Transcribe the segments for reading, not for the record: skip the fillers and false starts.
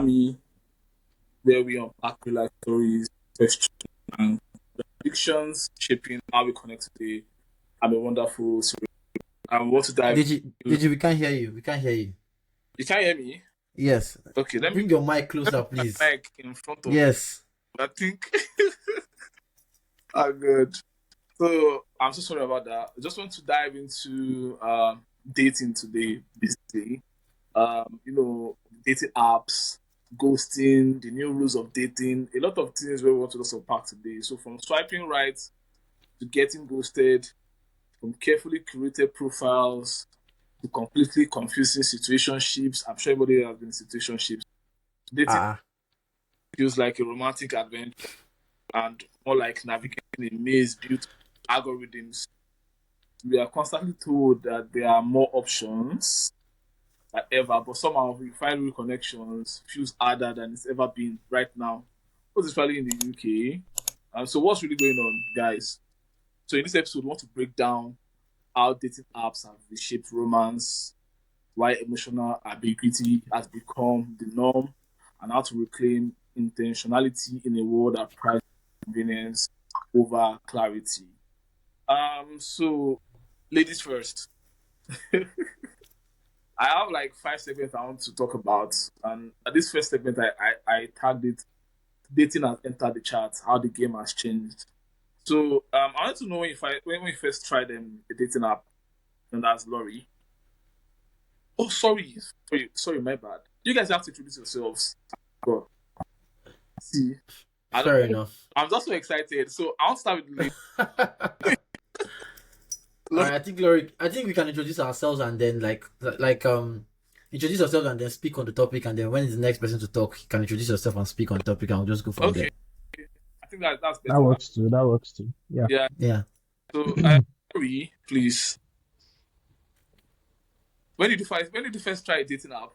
Bami, where we unpack real life stories, questions, and predictions shaping how we connect today. I'm a wonderful story. I want to dive. Did you? We can't hear you. We can't hear you. You can't hear me? Yes. Okay, let me Bring your mic let me closer, put please. my mic in front of me. Yes. I think I'm good. So I'm so sorry about that. I just want to dive into dating today, basically. Dating apps, ghosting, the new rules of dating, a lot of things where we want to just unpack today. So from swiping right to getting ghosted, from carefully curated profiles to completely confusing situationships. I'm sure everybody has been in situationships. Dating Ah. feels like a romantic adventure and more like navigating a maze built with algorithms. We are constantly told that there are more options than ever, but somehow we find reconnections feels harder than it's ever been right now, especially in the UK. So what's really going on, guys? So in this episode, we want to break down how dating apps have reshaped romance, why emotional ambiguity has become the norm, and how to reclaim intentionality in a world that prizes convenience over clarity. So ladies first. I have like 5 segments I want to talk about, and at this first segment, I tagged it "Dating has entered the chart: How the game has changed." So I wanted to know when we first tried a dating app, and that's Laurie. Oh, sorry, my bad. You guys have to introduce yourselves. God, see, I don't, Fair enough. I'm just so excited. So I'll start with All Laurie. right. I think we can introduce ourselves and then introduce yourself and then speak on the topic, and then when is the next person to talk, you can introduce yourself and speak on the topic, and we'll just go from Okay, there. I think that's That better. works too. That works too. Yeah. Yeah. Yeah. So, Laurie, please. When did you first try a dating app?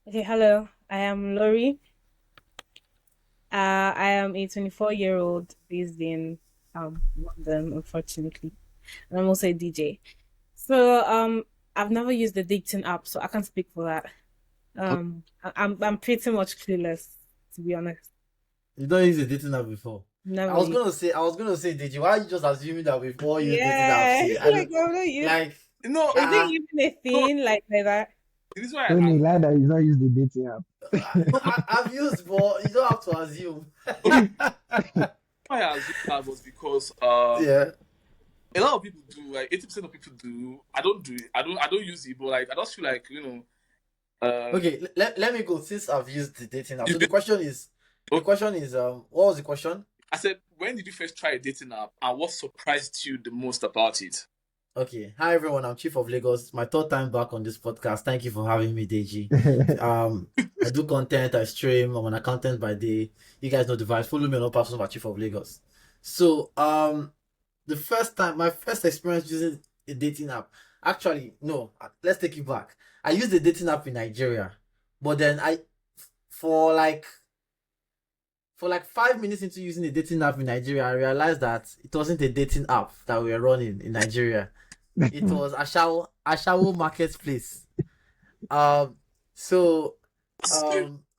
Okay, hello. I am Lori. I am a 24-year-old based in London, unfortunately. And I'm also a DJ. So I've never used the dating app, so I can't speak for that. I'm pretty much clueless, to be honest. You don't use a dating app before. Never I was used. gonna say, did you? Why are you just assuming that we've all used dating apps? Yeah, See, I like don't I'm not used. like. No, Is it Uh, even a no. thing like that? This is why I Tony, asked. glad that he's not used the dating app. no, I've used, but you don't have to assume. Why I assumed that was because Yeah. a lot of people do, like 80% of people do. I don't do it. I don't use it, but like I just feel like Okay. Let me go since I've used the dating app. you So the did- question is, okay. what was the question? I said, when did you first try a dating app, and what surprised you the most about it? Okay. Hi everyone. I'm Chief of Lagos. My third time back on this podcast. Thank you for having me, Deji. I do content. I stream. I'm an accountant by day. You guys know the vibes. Follow me on all platforms at Chief of Lagos. So the first time, my first experience using a dating app. Actually, no. Let's take it back. I used the dating app in Nigeria, but then for like for like 5 minutes into using the dating app in Nigeria, I realized that it wasn't a dating app that we were running in Nigeria. It was Ashawo Marketplace. Um, so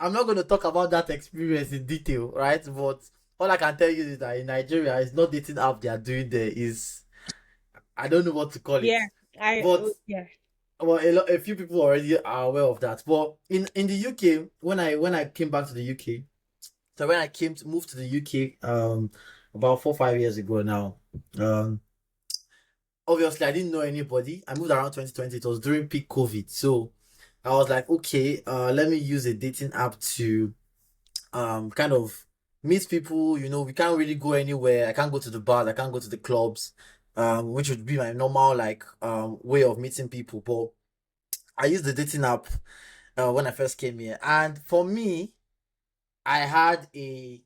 I'm not going to talk about that experience in detail, right? But all I can tell you is that in Nigeria, it's not dating app they are doing there. Is I don't know what to call it, Yeah, but yeah. well, a few people already are aware of that. But in the UK, when I came back to the UK, so when I came to move to the UK, about 4 5 years ago now, um, obviously I didn't know anybody. I moved around 2020. It was during peak COVID, so I was like, okay, let me use a dating app to kind of meet people. We can't really go anywhere. I can't go to the bars. I can't go to the clubs, which would be my normal like way of meeting people. But I used the dating app when I first came here, and for me, I had a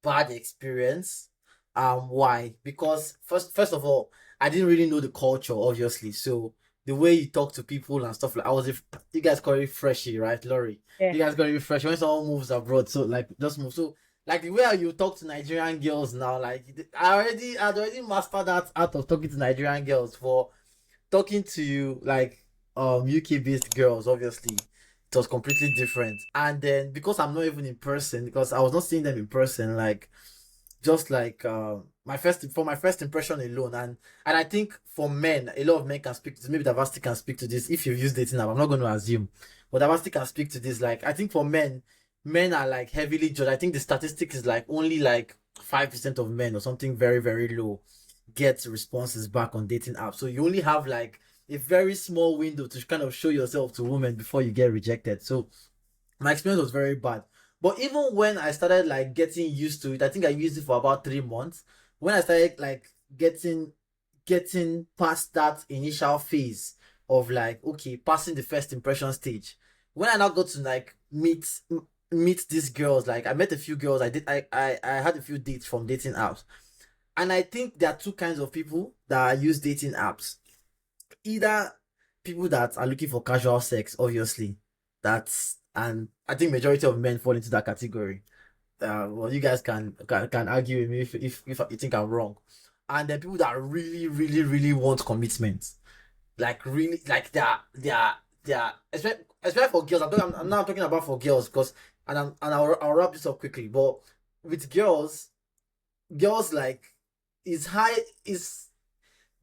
bad experience. Why? Because first of all, I didn't really know the culture, obviously. So the way you talk to people and stuff like you guys call it freshy, right, Laurie? Yeah. You guys call it fresh when someone moves abroad. So like just move. So like the way how you talk to Nigerian girls now, like I'd already mastered that art of talking to Nigerian girls for talking to like UK based girls, obviously. It was completely different. And then because I'm not even in person, because I was not seeing them in person, like just like my first impression alone, and I think for men, a lot of men can speak to this. Maybe Diversity can speak to this if you've used dating app. I'm not going to assume, but Diversity can speak to this. Like I think for men, men are like heavily judged. I think the statistic is like only like 5% of men or something very very low get responses back on dating apps. So you only have like a very small window to kind of show yourself to women before you get rejected. So my experience was very bad. But even when I started like getting used to it, I think I used it for about 3 months. When I started like getting past that initial phase of like okay, passing the first impression stage. When I now got to like meet these girls, like I met a few girls. I had a few dates from dating apps, and I think there are two kinds of people that use dating apps. Either people that are looking for casual sex, obviously, that's and I think majority of men fall into that category. Well, you guys can argue with me if you think I'm wrong. And then people that really really really want commitment, like really like they are especially for girls. I'm now talking about for girls because I'll wrap this up quickly. But with girls like is high is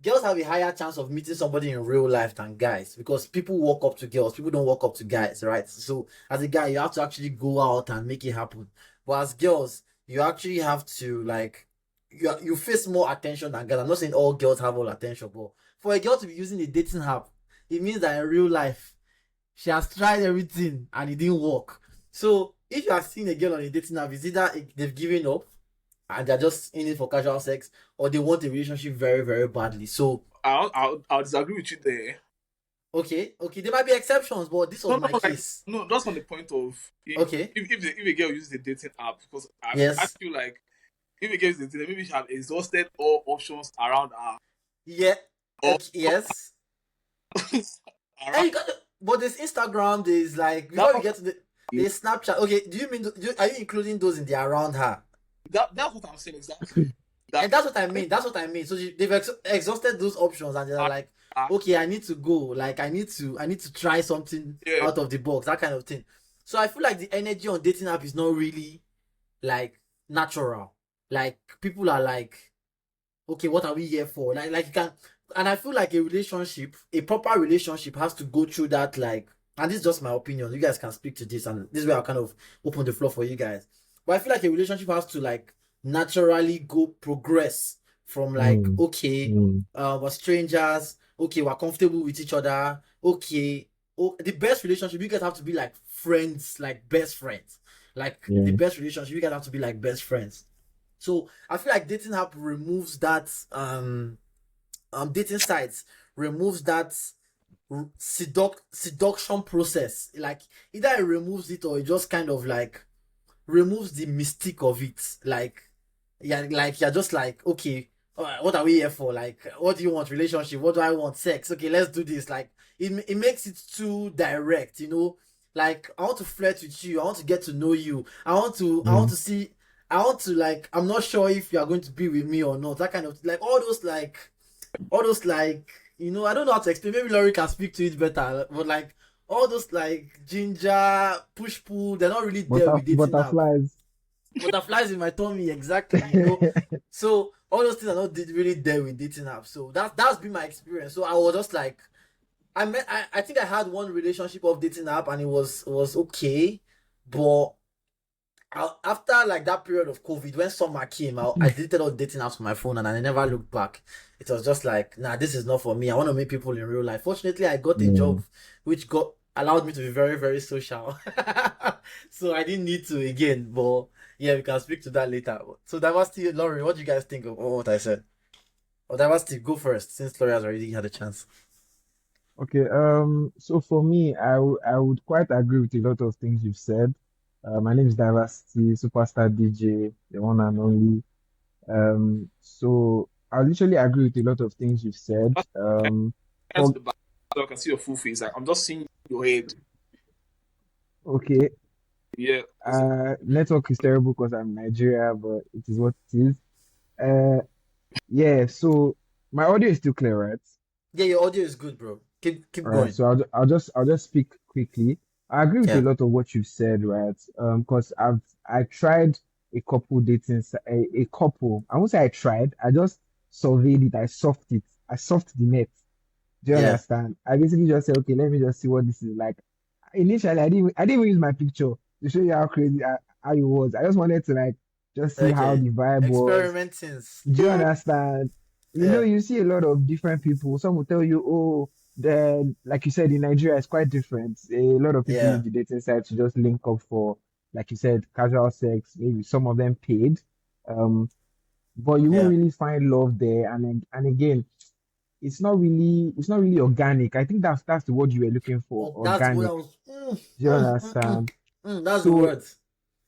girls have a higher chance of meeting somebody in real life than guys because people walk up to girls, people don't walk up to guys, right? So as a guy, you have to actually go out and make it happen. But as girls, you actually have to like you face more attention than guys. I'm not saying all girls have all attention, but for a girl to be using a dating app, it means that in real life she has tried everything and it didn't work. So if you are seeing a girl on a dating app, it's either they've given up and they're just in it for casual sex, or they want a relationship very, very badly. So I'll disagree with you there. okay, there might be exceptions, but this was No, my no, like case. no, that's on the point of Okay, if a girl uses the dating app, because I yes, feel like if a girl uses the dating, maybe she have exhausted all options around her yeah, or okay, yes. And around you got, but there's Instagram. There's like that. before we get to there's Snapchat. Okay, do you mean are you including those in the around her? That's what I'm saying exactly. And That that's what I mean. That's what I mean. So they've exhausted those options, and they're uh, like, uh, okay, I need to go. Like, I need to try something yeah, out of the box, that kind of thing. So I feel like the energy on dating app is not really like natural. Like people are like, okay, what are we here for? Like you can, and I feel like a proper relationship has to go through that. Like, and this is just my opinion. You guys can speak to this, and this is where I'll kind of open the floor for you guys. But I feel like a relationship has to like naturally go progress from like Mm, okay, mm, we're strangers. Okay, we're comfortable with each other. Okay, oh, the best relationship you guys have to be like friends, like best friends. Like the yeah. best relationship you guys have to be like best friends. So I feel like dating app removes that dating sites removes that seduction process. Like either it removes it or it just kind of like removes the mystique of it. Like yeah, like you're just like okay, what are we here for? Like what do you want? Relationship? What do I want? Sex? Okay, let's do this. Like it makes it too direct, you know. Like I want to flirt with you. I want to get to know you. I want Mm. to see. I want to like. I'm not sure if you are going to be with me or not. That kind of like all those like I don't know how to explain. Maybe Laurie can speak to it better. But like all those like ginger push pull, they're not really there with dating app. Butterflies. Butterflies in my tummy, exactly. So all those things are not really there with dating app. So that's been my experience. So I was just like, I think I had one relationship of dating app and it was okay, but after like that period of COVID, when summer came out, I deleted all dating apps from my phone and I never looked back. It was just like, nah, this is not for me. I want to meet people in real life. Fortunately, I got a job Mm. which got allowed me to be very, very social. So I didn't need to again. But yeah, we can speak to that later. So Diversity, Laurie, what do you guys think of what I said? Or Diversity, go first since Laurie has already had a chance. Okay, so for me, I would quite agree with a lot of things you've said. My name is Diversity, Superstar DJ, the one and only. So I literally agree with a lot of things you've said. that's kind to For the back so I can see your full face. Like I'm just seeing your head. okay, Yeah, that's it. network is terrible because I'm Nigeria, but it is what it is. Uh, yeah, so my audio is still clear, right? Yeah, your audio is good, bro. Keep All right, going. so I'll just speak quickly. I agree with a Yeah, lot of what you've said, right? Because I tried a couple dating, a couple. I won't say I tried. I just surveyed it. I soft the net. Do you yeah, understand? I basically just said, okay, let me just see what this is like. Initially, I didn't even use my picture to show you how crazy how it was. I just wanted to like just see how okay. the vibe was. Experimenting. Do you understand? Yeah, You see a lot of different people. Some will tell you, oh, then, like you said, in Nigeria, it's quite different. A lot of people use yeah, the dating site to just link up for, like you said, casual sex. Maybe some of them paid. Um, but you won't yeah. really find love there. And again, it's not really organic. I think that's the word you were looking for, Oh, that's what I organic. was. Do you understand? That's the So word.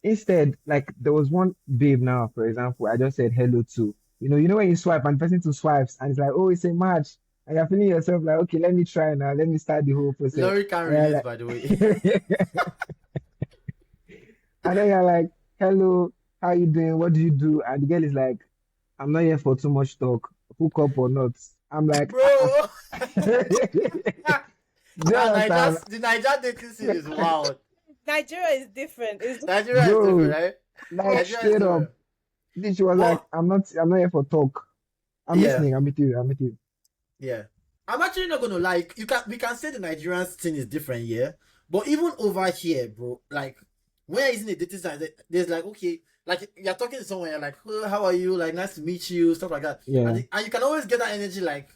instead, like there was one babe now, for example, I just said hello to. You know when you swipe and the person to swipes and it's like, oh, it's a match. And you're feeling yourself like, okay, let me try now. Let me start the whole process. Laurie can And you're relate, like, by the way. and then you're like, hello, how you doing? What do you do? And the girl is like, I'm not here for too much talk, hook up or not. I'm like, Bro, do you understand? The Niger dating scene is wild. Nigeria is different. It's Nigeria is different, Bro, right? like Nigeria is straight up. different. Then she was like, But I'm not here for talk. I'm yeah, listening. I'm with you. I'm with you. yeah. I'm actually not gonna like we can say the Nigerian thing is different here, but even over here, bro, like when you're using a dating site, there's like okay, like you're talking to someone, you're like, oh, how are you? Like nice to meet you, stuff like that, Yeah. and you can always get that energy, like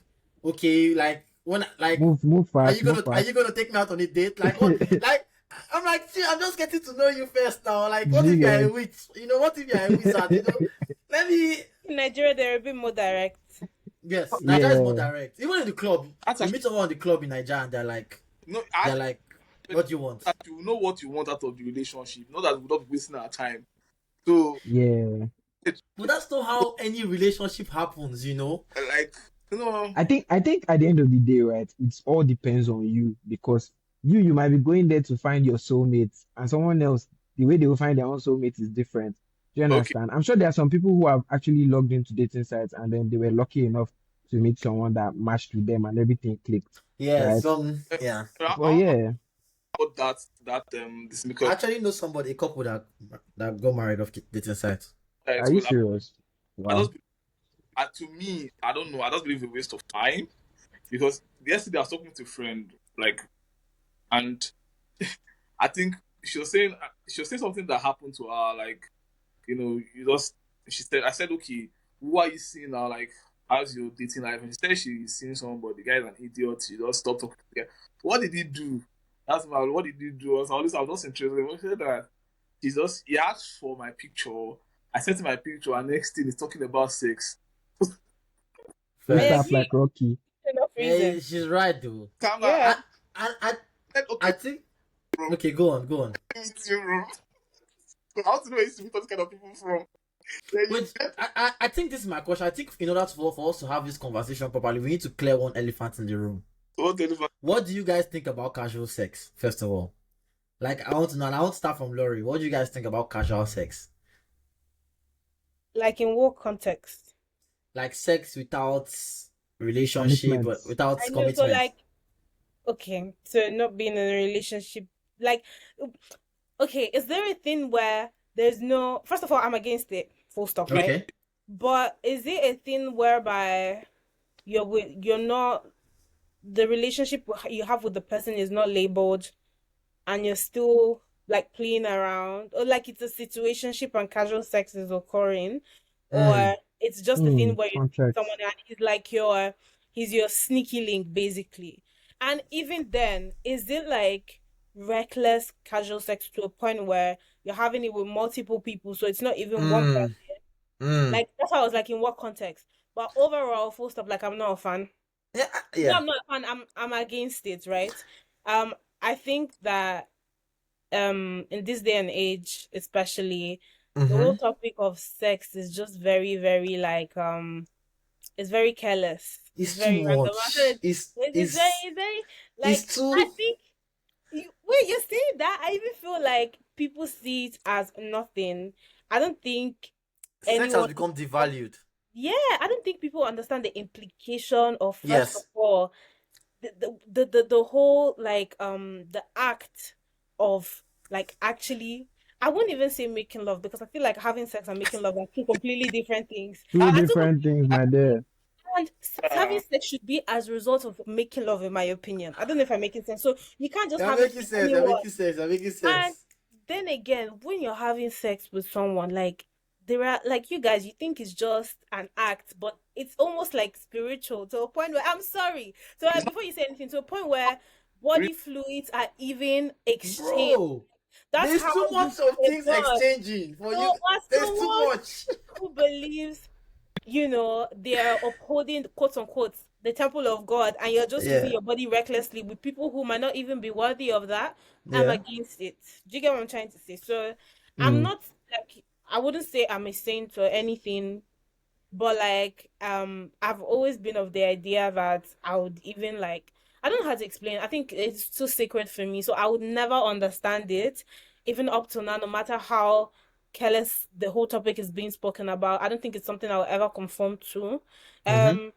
okay, like when like Move fast, move are fast. you gonna take me out on a date? Like what? Like I'm like, see, I'm just getting to know you first now. Like what if you're a Jigga. witch? You know, what if you're a wizard? You know, let me. in Nigeria they're a bit more direct. Yes, Nigeria is more Yeah. direct. Even in the club, That's you actually meet someone in the club in Nigeria and no. they're like, what do you want? You know what you want out of the relationship. Not that we're not wasting our time. So Yeah. it's But that's not how any relationship happens, you know? like you know. I think at the end of the day, right, it all depends on you because you might be going there to find your soulmate and someone else, the way they will find their own soulmate is different. Do you Okay. understand? I'm sure there are some people who have actually logged into dating sites and then they were lucky enough to meet someone that matched with them and everything clicked, Yeah, right? yeah. But yeah, About that this I because actually know somebody, a couple that got married off dating sites. are you well, serious? I Wow. just to me I don't know. I just believe it's a waste of time because yesterday I was talking to a friend like and I think she was saying something that happened to her like you just she said I said okay who are you seeing now like how's your dating life and she said she's seeing somebody the guy is an idiot she just stopped talking to the guy what did he do that's my what did he do I was just interested when she said that he asked for my picture I sent him my picture and next thing he's talking about sex Face I Facts. up agree. like Rocky. Enough Yeah, reason. she's right though. calm down Yeah. I said, I okay think bro okay, go on, go on. it's your room I want to know where you see those kind of people from then you Wait, I think this is my question. I think in order for us to have this conversation properly, we need to clear one elephant in the room. what the fuck What do you guys think about casual sex, first of all? Like, I want to know, and I want to start from Laurie. What do you guys think about casual sex? Like in what context? Like sex without relationship, Commitment. but without I know. So commitment. like, okay, so not being in a relationship, like, okay, is there a thing where there's no? First of all, I'm against it. Full stop. Right. Okay. But is it a thing whereby you're not the relationship you have with the person is not labeled and you're still like playing around or like it's a situationship and casual sex is occurring Mm. or it's just a thing where you see someone Context. and he's your sneaky link basically. And even then is it like reckless casual sex to a point where you're having it with multiple people so it's not even one person, Mm. Mm. like that's why I was like in what context, but overall full stop, like I'm not a fan. Yeah. No, Yeah. I'm not a fan. I'm against it, right? I think that in this day and age, especially the whole Mm-hmm. topic of sex is just very, very like it's very careless. It's It's too very random. I much. said it's very like It's I too. think wait, you're saying that? I even feel like people see it as nothing. I don't think Sex has anyone become devalued. yeah, I don't think people understand the implication of first of Yes. all the whole like the act of like actually. I wouldn't even say making love because I feel like having sex and making love are two completely different things. Two That, I don't different things, my dear. and having sex should be as a result of making love, in my opinion. I don't know if I'm making sense. So you can't just You're have it making with sense. You're anyone. making sense. You're making And sense. then again, when you're having sex with someone, like there are like you guys, you think it's just an act, but it's almost like spiritual to a point where I'm sorry. So it's not before you say anything, to a point where real. body fluids are even exchanged. Bro, That's there's how too you much of get things done. exchanging for you. So as There's too someone much. who believes they're upholding quote unquote the temple of God and you're just using Yeah. your body recklessly with people who might not even be worthy of that, I'm Yeah. against it. Do you get what I'm trying to say? So I'm Mm. not like I wouldn't say I'm a saint or anything, but like I've always been of the idea that I would even like I don't know how to explain. I think it's too sacred for me. So I would never understand it, even up till now, no matter how careless the whole topic is being spoken about. I don't think it's something I'll ever conform to. Mm-hmm.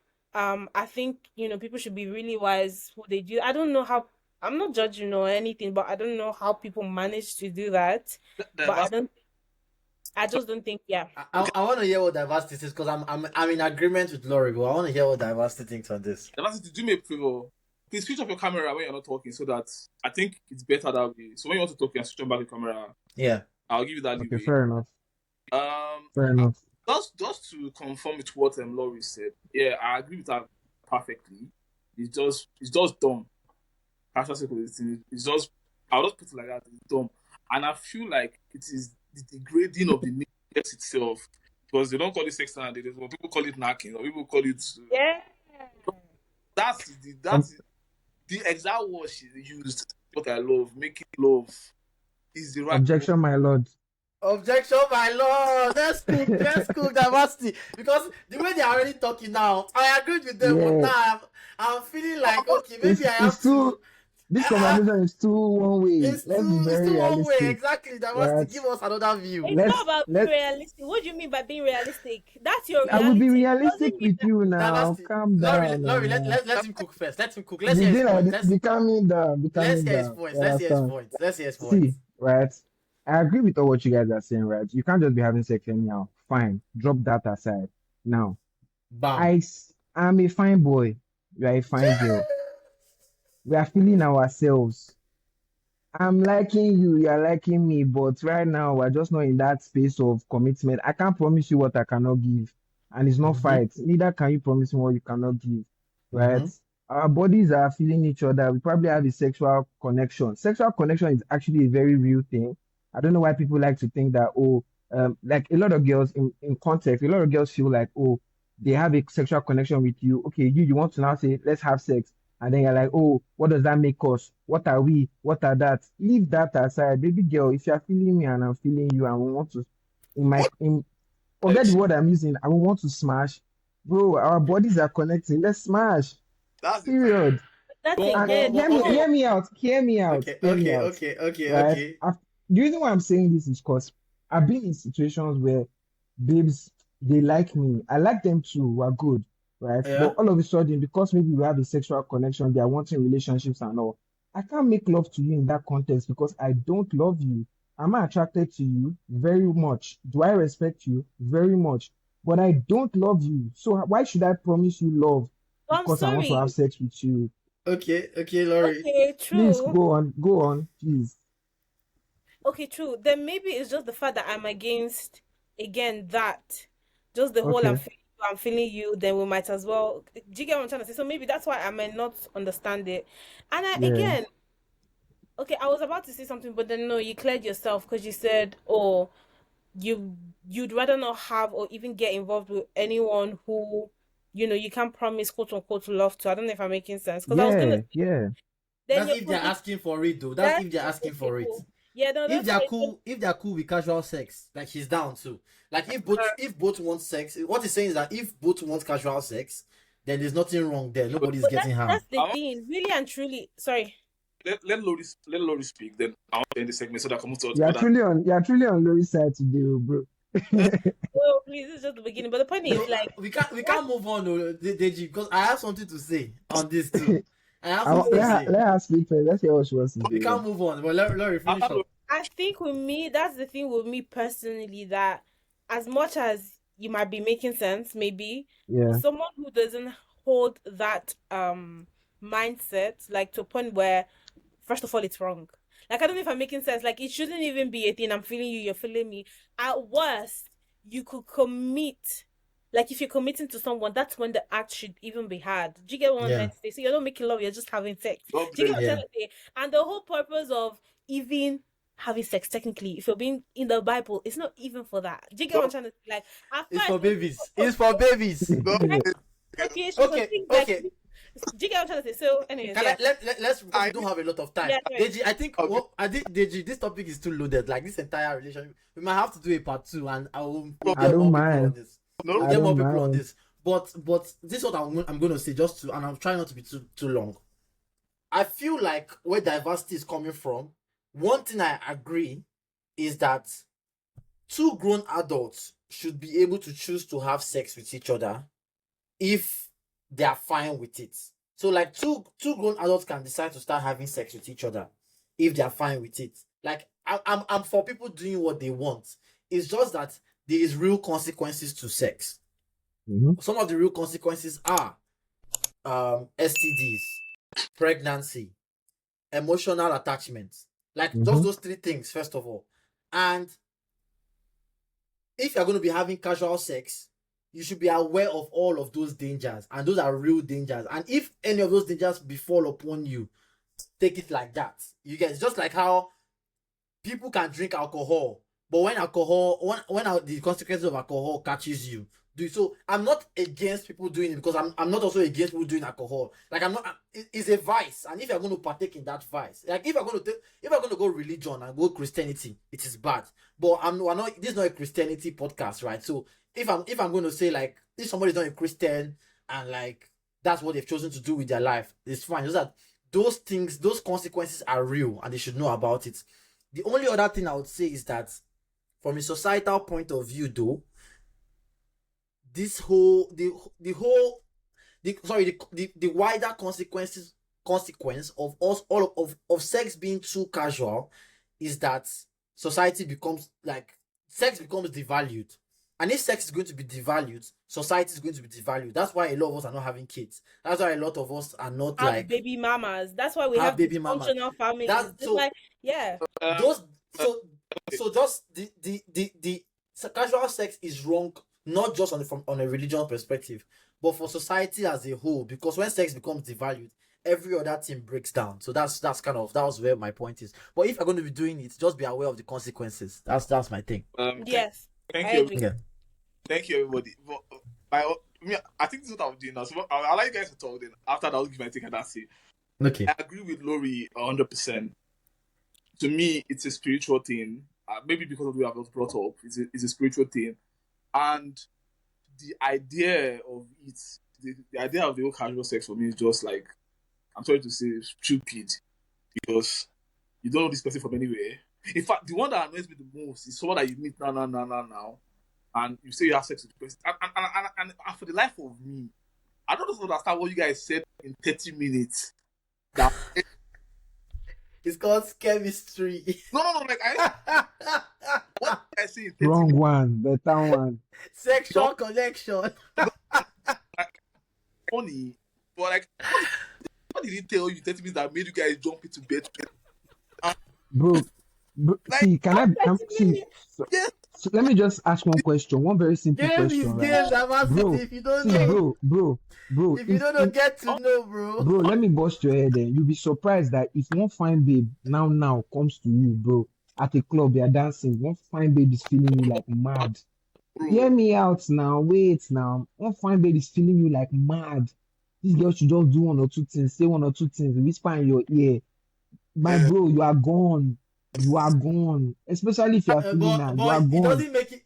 I think, people should be really wise who they do. I don't know how I'm not judging or anything, but I don't know how people manage to do that. But Diversity. I just don't think, yeah. I, I want to hear what diversity is because I'm in agreement with Laurie, but I want to hear what diversity thinks on this. Diversity, do me a favor. Please switch off your camera when you're not talking so that I think it's better that way. So when you want to talk, you can switch on back your camera. Yeah. I'll give you that Okay, leeway. fair enough. Um, Fair enough. just to confirm with what Laurie said, yeah, I agree with that perfectly. It's just dumb. It's just I'll just put it like that. It's dumb, and I feel like it is the degrading of the name itself because they don't call it sex nowadays. But people call it knacking, or people call it. Yeah. That's the exact word she used. What I love, making love, is the right word. Objection, my lord. Objection, my lord. Let's cook diversity. Because the way they're already talking now, I agreed with them, but Yeah. now I'm feeling like, okay, maybe I have It's too. to. This conversation is too one way. It's Let's be too very one way. realistic. Exactly. Diversity. Right? Give us another view. It's not Let's about being let. realistic. What do you mean by being realistic? That's your I will be reality. It realistic doesn't mean with that you now. Diversity. Calm Laurie, down. Laurie, let him cook first. Let him cook. Let's Be hear his doing like point. this. Be calming down. Be Let's calming hear his down. points. You Let's hear his understand? points. Let's hear his See, points. right? I agree with all what you guys are saying, right? You can't just be having sex anyhow. Fine. Drop that aside. Now, Bam. I'm a fine boy. You are a fine girl. We are feeling ourselves. I'm liking you, you're liking me, but right now we're just not in that space of commitment. I can't promise you what I cannot give, and it's not Mm-hmm. fight. Neither can you promise me what you cannot give, right? Mm-hmm. Our bodies are feeling each other. We probably have a sexual connection. Sexual connection is actually a very real thing. I don't know why people like to think that, like a lot of girls in context, a lot of girls feel like, oh, they have a sexual connection with you. Okay, you want to now say, let's have sex. And then you're like, oh, what does that make us? What are we? What are that? Leave that aside, baby girl. If you're feeling me and I'm feeling you, and we want to, forget the word I'm using. I want to smash, bro. Our bodies are connecting. Let's smash. That's it. Period. that's Don't And again. But hear okay. me out. Hear me out. Okay. Hear me Okay. out. Okay. Okay. Right? Okay. The reason why I'm saying this is because I've been in situations where babes, they like me. I like them too. We're good, right? But Yeah. all of a sudden, because maybe we have a sexual connection, they are wanting relationships and all. I can't make love to you in that context because I don't love you. Am I attracted to you? Very much. Do I respect you? Very much. But I don't love you. So why should I promise you love I'm because I want to sorry. have sex with you? Okay. Okay, Laurie. Okay, Please true. go on, please. Okay, true. Then maybe it's just the fact that I'm against again that. Just the whole Okay. I'm feeling you, then we might as well. Do you get what I'm trying to say? So maybe that's why I might not understand it. And Yeah. again, okay, I was about to say something, but then no, you cleared yourself because you said, oh, you'd rather not have or even get involved with anyone who, you can't promise quote unquote love to. I don't know if I'm making sense. Because I was gonna Yeah. then That's you're if they're putting asking for it, though. That's that if they're asking okay, for it. cool. Yeah, no, If that's they're fine. cool with casual sex, like she's down too. Like if both want sex, what he's saying is that if both want casual sex, then there's nothing wrong there. Nobody's But getting harmed. that's the thing, really and truly. Sorry. Let Laurie speak. Then I want to end the segment so that I can move to You're other. truly on Lori's side today, bro. Well, please, this is just the beginning. But the point No, is, like, we can't move on, Deji, because I have something to say on this too. I have something to say. let her speak first. Let's hear what she wants to We say. can't move on, but let her finish After up. I think with me, that's the thing with me personally, that as much as you might be making sense, maybe Yeah. someone who doesn't hold that mindset, like to a point where, first of all, it's wrong. Like, I don't know if I'm making sense. Like, it shouldn't even be a thing. I'm feeling you, you're feeling me. At worst, you could commit. Like, if you're committing to someone, that's when the act should even be had. Do you get what I'm Yeah. trying to say? So you're not making love, you're just having sex. God Do you get bless what I'm trying to say? And the whole purpose of even having sex, technically, if you're being in the Bible, it's not even for that. Do you get what I'm trying to say? Like, at It's first, for babies. It's for babies. God bless. okay, Okay, like, okay. do you get what I'm trying to say? So, anyways, Can yeah. let's because we don't have a lot of time. Yeah, sorry. Deji, I think Deji, this topic is too loaded. Like this entire relationship, we might have to do a part 2, and we'll I get don't more people mind. on this. No, We'll I get more don't people on mind. this. But this is what I'm going to say, just to, and I'm trying not to be too long. I feel like where diversity is coming from, one thing I agree is that 2 grown adults should be able to choose to have sex with each other if they are fine with it. So like two grown adults can decide to start having sex with each other if they are fine with it. Like I'm for people doing what they want. It's just that there is real consequences to sex. Mhm. Some of the real consequences are STDs, pregnancy, emotional attachment. Like just those 3 things, first of all. And if you're going to be having casual sex, you should be aware of all of those dangers, and those are real dangers. And if any of those dangers befall upon you, take it like that. You get, it's just like how people can drink alcohol, but when the consequences of alcohol catches you, do so. I'm not against people doing it, because I'm not also against people doing alcohol. Like it's a vice, and if you're going to partake in that vice, like if you're going to go religion and go Christianity, it is bad. But we're not. This is not a Christianity podcast, right? So if I'm going to say, like, if somebody's not a Christian and like that's what they've chosen to do with their life, it's fine. Just that those things, those consequences are real, and they should know about it. The only other thing I would say is that from a societal point of view, though, this whole the wider consequence of us all of sex being too casual is that society becomes sex becomes devalued. And if sex is going to be devalued, society is going to be devalued. That's why a lot of us are not having kids. That's why a lot of us are not Have baby mamas. That's why we have baby mamas. functional families. That's so, like, yeah. Just the casual sex is wrong, not just from a religious perspective, but for society as a whole. Because when sex becomes devalued, every other thing breaks down. So that was where my point is. But if you're going to be doing it, just be aware of the consequences. That's my thing. Yes. Thank I you. agree. Yeah. Thank you, everybody. I think this is what I'm doing now. So I'll let you guys to talk then. After that, I'll give my take and that's it. Okay. I agree with Lori 100%. To me, it's a spiritual thing. Maybe because of the way I was brought up, it's a spiritual thing. And the idea of it, the idea of the whole casual sex for me is just like, I'm sorry to say, stupid. Because you don't know this person from anywhere. In fact, the one that annoys me the most is someone that you meet now, and you say you have sex with the person. And for the life of me, I don't understand what you guys said in 30 minutes. That It's called chemistry. no, like what did I say in 30 Wrong minutes? one, better one. Sexual connection. Funny, but like, what did he tell you 30 minutes that made you guys jump into bed? Bro, Like, see, see, Yes. so let me just ask one question, one very simple Game is question, game, right? diversity. Bro, If you don't see, know, bro, if you don't know, get to know, bro. bro, let me bust your head then. You'll be surprised that if one fine babe now comes to you, bro, at a club, you're dancing, one fine babe is feeling you like mad. Bro. Hear me out now, wait now. One fine babe is feeling you like mad. This girl should just do one or two things, say one or two things, whisper in your ear. My bro, you are gone. You are gone. Especially if you are feeling that, you are It gone.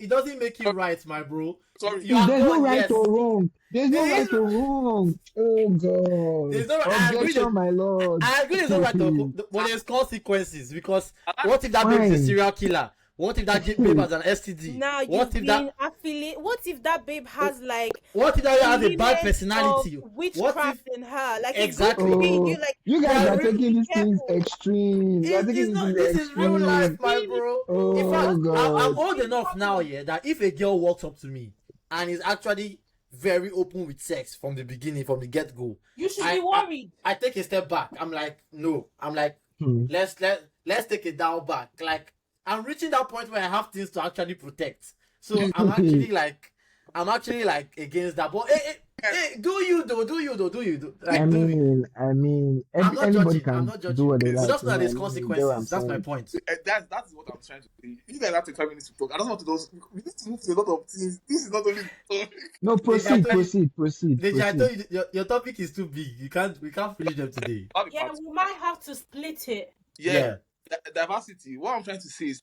doesn't make you right, my bro. Sorry. You are There's no gone, right yes. or wrong. There's no right or wrong. Oh God. There's no. I agree. Objection, my lord. I agree. There's no right or wrong, but there's consequences, because what if that baby is a Fine. serial killer? What if that babe has an STD? Now What you've if been that? affiliate. What if that babe has like What if that has a bad elements personality? of What witchcraft if in her? Like it's going to exactly? be Oh, you. Like you you guys They're are have to real. taking be these things careful. extreme. You are taking It's these not. things This is real life, extreme. my Being bro. In Oh fact, I'm God. old being enough now, problem. yeah, that if a girl walks up to me and is actually very open with sex from the beginning, from the get go, You should be I, I worried. I take a step back. I'm like, no. I'm like, Hmm. let's take it down back. Like I'm reaching that point where I have things to actually protect. So I'm actually like against that. But hey, do you though? Do you though? Do you do? I Like do you? mean, I mean, I'm not anybody judging. I'm can not do judging. what they We like, just know you that know what there's I mean? You get what I'm consequences. That's my saying? point. That's what I'm trying to say. You guys have to 5 minutes to talk. I don't want to do. We need to move to a lot of things. This is not only. No, Deji, I proceed, told you. proceed, proceed, Deji, I proceed. told you your topic is too big. We can't finish them today. I'll be Yeah, part. we might have to split it. Yeah, Yeah. diversity. What I'm trying to say is,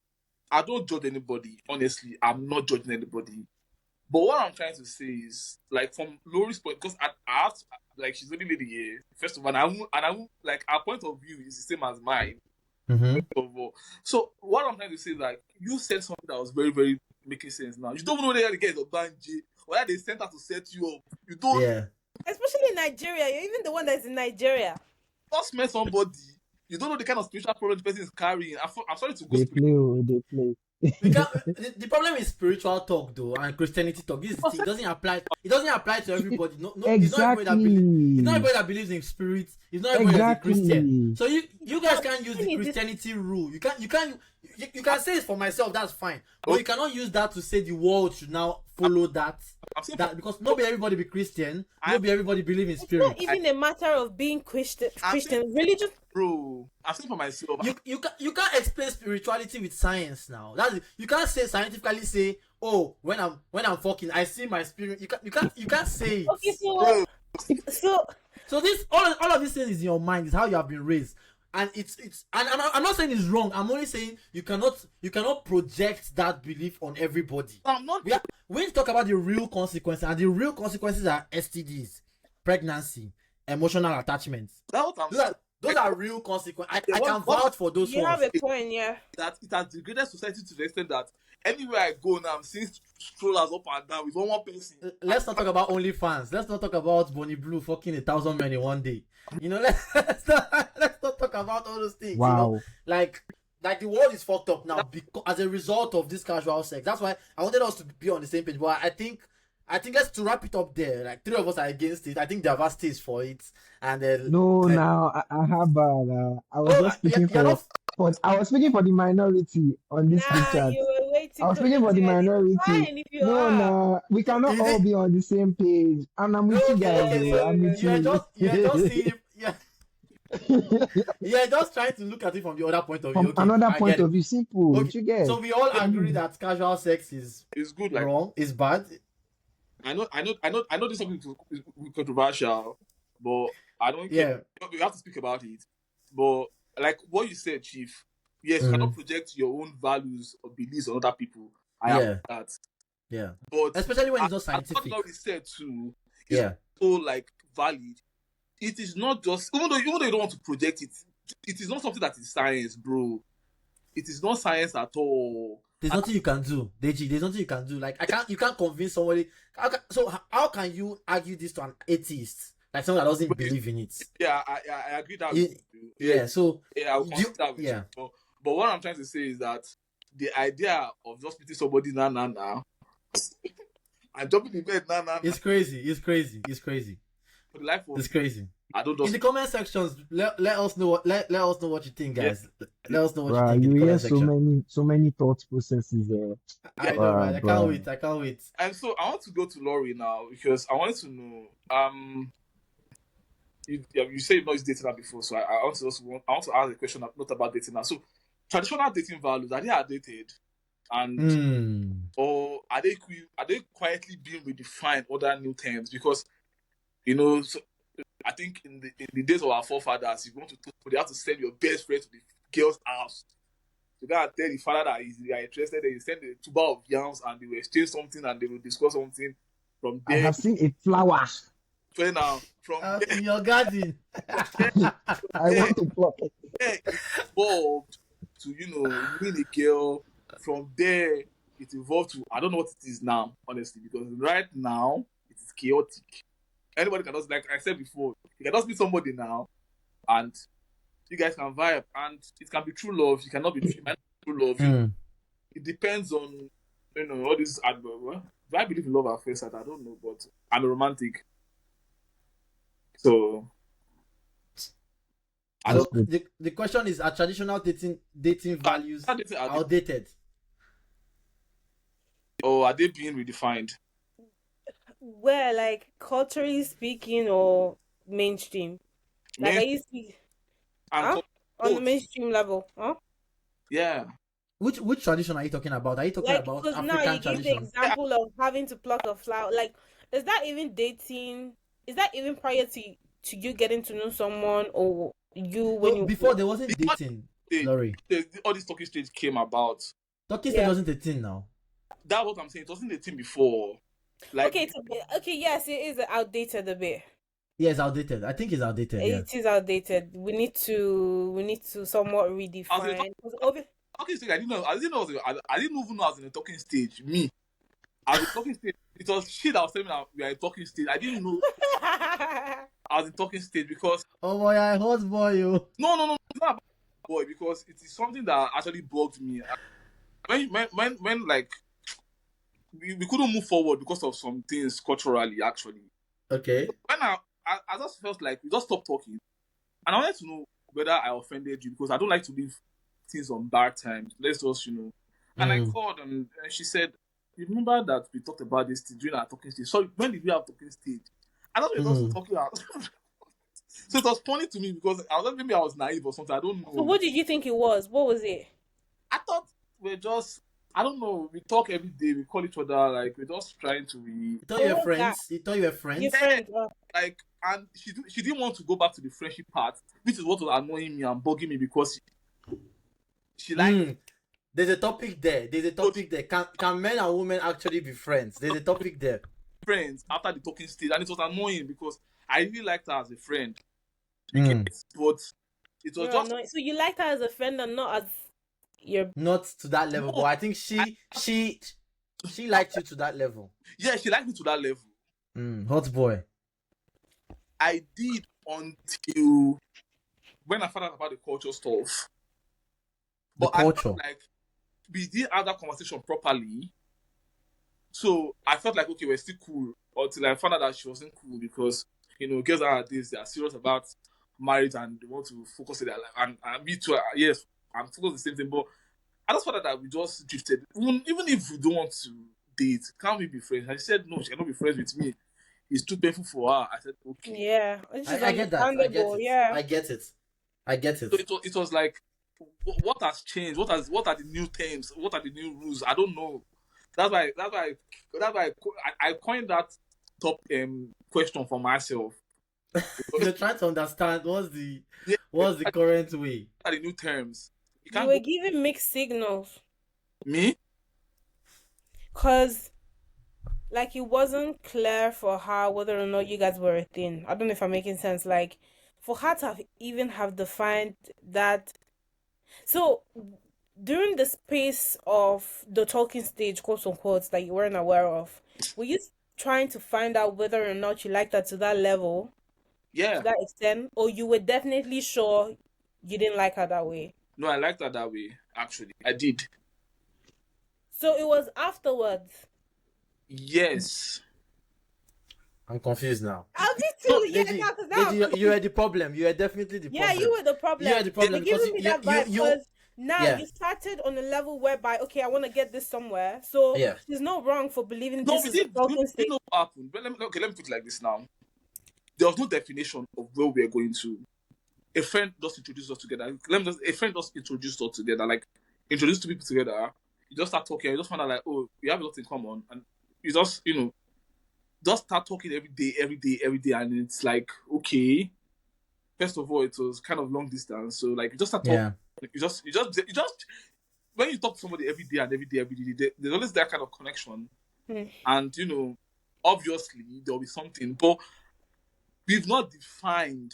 I don't judge anybody. Honestly, I'm not judging anybody. But what I'm trying to say is, like, from Lori's point, because I have to, like, she's only lady here. First of all, and I won't, like, our point of view is the same as mine. Mm-hmm. Of all. So what I'm trying to say is, like, you said something that was very, very making sense now. You don't know whether the guy is a banji, whether they sent her to set you up. You don't Yeah. Especially in Nigeria. You're even the one that's in Nigeria. just met somebody. You don't know the kind of spiritual problem the person is carrying. I'm sorry to go They spiritual. play, oh, they play. We can't, the problem is spiritual talk though and Christianity talk. This is the thing. It doesn't apply to everybody. No, it's not everybody that believes in spirit. It's not everybody that's a Christian. Exactly. So you guys can't use the Christianity- Christianity rule. You can say it for myself, that's fine. But you cannot use that to say the world should now follow that. I'm saying That because not everybody be Christian, not everybody believe in spirit. It's not even a matter of being Christian. Religion. bro, I'm saying for myself. You can't explain spirituality with science now. You can't say scientifically say, oh, when I'm fucking, I see my spirit. You can't say it. Okay, So this all of these things is in your mind. Is how you have been raised, and it's and I'm not saying it's wrong. I'm only saying you cannot project that belief on everybody. I'm not. We need to talk about the real consequences, and the real consequences are STDs, pregnancy, emotional attachments. That's what I'm saying. Those are real consequences. I can vouch for those you have ones. a point, yeah. That it has degraded society to the extent that anywhere I go now, I'm seeing strollers up and down with one person. Let's not talk about OnlyFans. Let's not talk about Bonnie Blue fucking 1,000 men in one day. You know, let's not talk about all those things. Wow. You know? Like the world is fucked up now because as a result of this casual sex. That's why I wanted us to be on the same page. But I think let's to wrap it up there. Like 3 of us are against it. I think diversity is for it. And No, now I have I was just speaking I was speaking for the minority on this picture. You were waiting. I was speaking for the minority. No, we cannot all be on the same page. And I'm with you guys. I'm with you. You're just trying to look at it from the other point of view. From another point of view, simple. Okay. You get. So we all agree that casual sex is good, like, wrong, is bad. I know this is something controversial, but I don't care. We have to speak about it. But like what you said, Chief, yes, you cannot project your own values or beliefs on other people. I have that. Yeah. But especially when it's not scientific. What you said too is so like valid. It is not just even though you don't want to project it, it is not something that is science, bro. It is not science at all. There's nothing you can do, Deji. There's nothing you can do. Like you can't convince somebody. How can you argue this to an atheist, like someone that doesn't believe in it? Yeah, I agree that. I'll consider that with you. But what I'm trying to say is that the idea of just meeting somebody now, and jumping in bed now. It's crazy. For the life of it's crazy. I don't just in the comment sections. Let us know. Let us know what you think, guys. Let us know what you think. You in the hear comment so many thought processes there. I know, right? I can't wait. And so I want to go to Laurie now because I wanted to know. You said you've not used dating app before, so I want to ask a question not about dating now. So traditional dating values, are they outdated? And or are they quietly being redefined other new terms? Because so I think in the days of our forefathers, if you want to talk, they have to send your best friend to the girl's house. So go and tell the father that they are interested, they send the tuber of yams and they will exchange something and they will discuss something from there. I have seen a flower. So now from in your garden. I want to pluck it. Evolved to win a girl From there, it evolved to I don't know what it is now, honestly, because right now it is chaotic. Anybody can just, like I said before, you can just meet somebody now, and you guys can vibe, and it can be true love. You cannot be true, it might not be true love. You know, it depends on all this. Well, do I believe in love at first sight? I don't know, but I'm a romantic, so I That's don't. So good. the question is: are traditional dating values Are they, outdated? or are they being redefined? Where, like, culturally speaking or mainstream? Like, Men are you speak, and huh? On the both, mainstream level, huh? yeah. Which tradition are you talking about? Are you talking Like, about because now African you give the tradition? Yeah, example of having to pluck a flower. Like, is that even dating? Is that even prior to you getting to know someone, or you when No, you? before there wasn't before dating, stage, Laurie. all this talking stage came about. Talking stage Yeah. wasn't a thing now. That's what I'm saying. It wasn't a thing before. Like, Okay. Okay. Yes, it is outdated a bit. Yeah, it's outdated. I think it's outdated. Yeah. It is outdated. We need to somewhat I was in a redefine. talking stage. I didn't even know I was in a talking stage. Me, I was in a talking stage. It was shit that was telling me that we are in a talking stage. I didn't know I was in talking stage because Oh boy, I hot boy you. no, it's not about boy, because it is something that actually bugged me. When like we couldn't move forward because of some things culturally, actually. Okay. When I just felt like we just stopped talking, and I wanted to know whether I offended you, because I don't like to leave things on bad times. Let's just. And I called, and she said, "You remember that we talked about this during our talking stage? Sorry, when did we have talking stage? I thought we were just talking out." So it was funny to me because maybe I was naive or something. I don't So know. what did you think it was? What was it? I thought we're just, I don't know. We talk every day. We call each other, like we're just trying to be, You thought So you were what's that? friends? You thought you were Your friends? friend? like. And she didn't want to go back to the friendship part, which is what was annoying me and bugging me, because she liked There's a topic there. There's a so topic there. Can men and women actually be friends? There's a topic there. friends after the talking stage, and it was annoying because I really liked her as a friend. You get it? But it was You're just annoying. So you liked her as a friend and not as your. Not to that level, but no. I think she liked you to that level. Yeah, she liked me to that level. Hot boy. I did until when I found out about the culture stuff. The But I felt culture. like we didn't have that conversation properly. So I felt like, okay, we're still cool, until I found out that she wasn't cool, because girls nowadays, they are serious about marriage and they want to focus on their life. And me too, yes, I'm focused on the same thing. But I just found out that we just drifted. Even if we don't want to date, can't we be friends? And she said no, she cannot be friends with me. It's too painful for her. I said okay. Yeah, which is I get that. I get understandable. it. Yeah. I get it. I get it. So it was like, what has changed? What are the new terms? What are the new rules? I don't know. That's why I coined that top question for myself. You're trying to understand Yeah, what's the current way. what are the new terms? You You can't were go giving mixed signals me. because, like, it wasn't clear for her whether or not you guys were a thing. I don't know if I'm making sense. Like, for her to even have defined that. So, during the space of the talking stage, quote unquote, that you weren't aware of, were you trying to find out whether or not you liked her to that level, to Yeah, that extent, or you were definitely sure you didn't like her that way? no, I like that way. Actually, I did. So it was afterwards. Yes. I'm confused now. I'll be No, too, yeah, Deji, now, 'cause now I'm Deji, you are confused. the problem. You are definitely the Yeah, problem. you were the You are problem. the You problem were because giving me that vibe you because now yeah you started on a level whereby, okay, I want to get this somewhere. So yeah. she's not wrong for believing No, this we is a did. You talking you stage. know what happened? But let me put it like this now. There was no definition of where we are going to. A friend just introduced us together. A friend just introduced us together. Like, introduced two people together. You just start talking. You just find out like, oh, we have a lot in common, and you just start talking every day, and it's like, okay. First of all, it was kind of long distance, so like you just start talking. Yeah. You just when you talk to somebody every day and every day, there's always that kind of connection, Hmm. and obviously there'll be something, but we've not defined.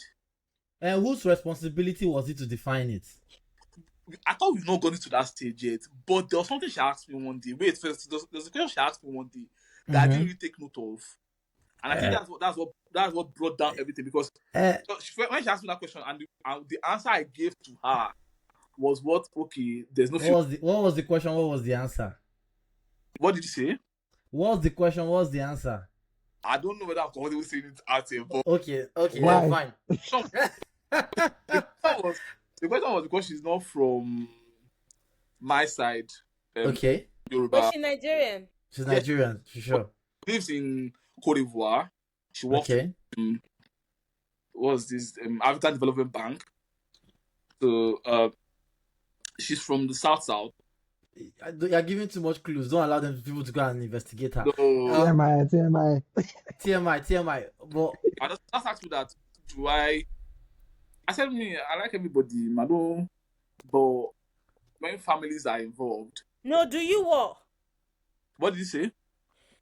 And whose responsibility was it to define it? I thought we've not gone into that stage yet, but there was something she asked me one day. Wait, first, there's a question she asked me one day that I didn't Mm-hmm. really take note of, and I think Uh, that's what brought down everything because uh, when she asked me that question and the answer I gave to her was what? Okay, there's no future. what was the question? What was the answer? What did you say? What was the question? What was the answer? I don't know whether I'm comfortable saying it out here, but Okay, then Why? fine. some, the question was because she's not from my side, Okay, Was Yoruba. she Nigerian? she's Yes, Nigerian, for sure. lives in Cote d'Ivoire. She works Okay, in what's this African Development Bank. So she's from the south. you're giving too much clues. Don't allow them people to go and investigate her. So TMI, TMI. TMI. But I just asked me that do I said me I like everybody, I don't, but when families are involved, No, do you what? what did you say?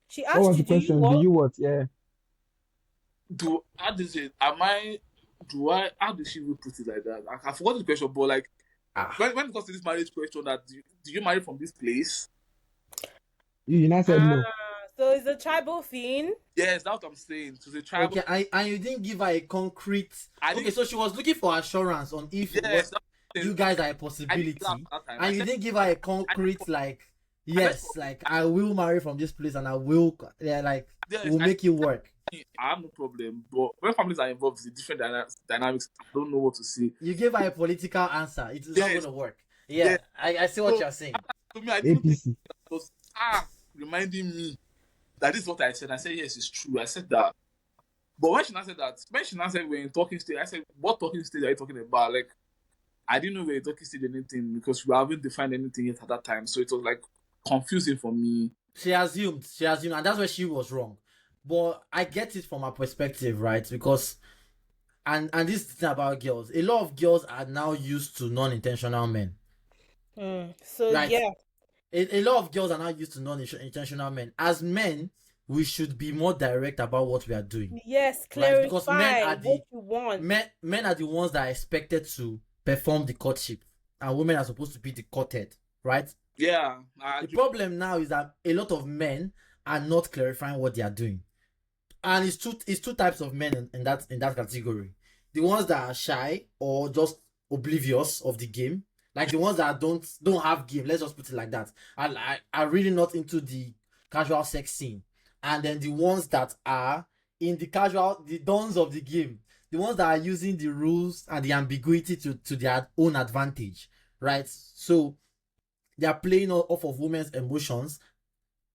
She What asked was you, the do you question? Do what? you what? Yeah. Do how did you say how did she even put it like that? I forgot the question, but like ah, when it comes to this marriage question that do you marry from this place? You now said Ah, no. so it's a tribal thing. Yes, that's what I'm saying. To the tribal. okay, and you didn't give her a concrete. I Okay, didn't. so she was looking for assurance on if Yes, that's what I'm you saying. guys are a I didn't possibility, laugh at that time. and you didn't give her a concrete like, yes, like I will marry from this place, and I will, yeah, like yes, we'll make it work. I have no problem. But when families are involved, it's a different dynamics. I don't know what to say. You gave her a political answer. It's not Yes, going to work. yes. Yeah, I see what So you're saying. to me, I didn't think APC. it was reminding me that this is what I said. I said yes, it's true. I said that. But when she now said we're in talking stage, I said, what talking stage are you talking about? Like, I didn't know we were in talking stage anything because we haven't defined anything yet at that time. So it was like confusing for me. She assumed, and that's where she was wrong. But I get it from her perspective, right? Because and this is the thing about girls. A lot of girls are now used to non-intentional men, So right? yeah, A lot of girls are now used to non-intentional men. As men, we should be more direct about what we are doing, yes, right? Because men clarify are what the you want. men are the ones that are expected to perform the courtship, and women are supposed to be the courted, right? Yeah, I The agree. problem now is that a lot of men are not clarifying what they are doing, and it's two types of men in that category. The ones that are shy or just oblivious of the game, like the ones that don't have game. Let's just put it like that. Are really not into the casual sex scene, and then the ones that are in the dawns of the game, the ones that are using the rules and the ambiguity to their own advantage, right? So they are playing off of women's emotions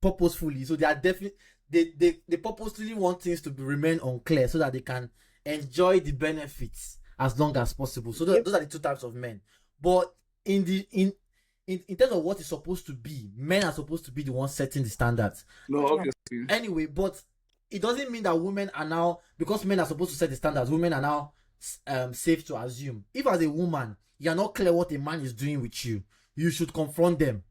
purposefully. So they are definitely they purposely want things to remain unclear so that they can enjoy the benefits as long as possible. So Yep. those are the two types of men. But in terms of what is supposed to be, men are supposed to be the ones setting the standards. No, obviously. Anyway, but it doesn't mean that women are now, because men are supposed to set the standards, women are now safe to assume. If as a woman you're not clear what a man is doing with you, you should confront them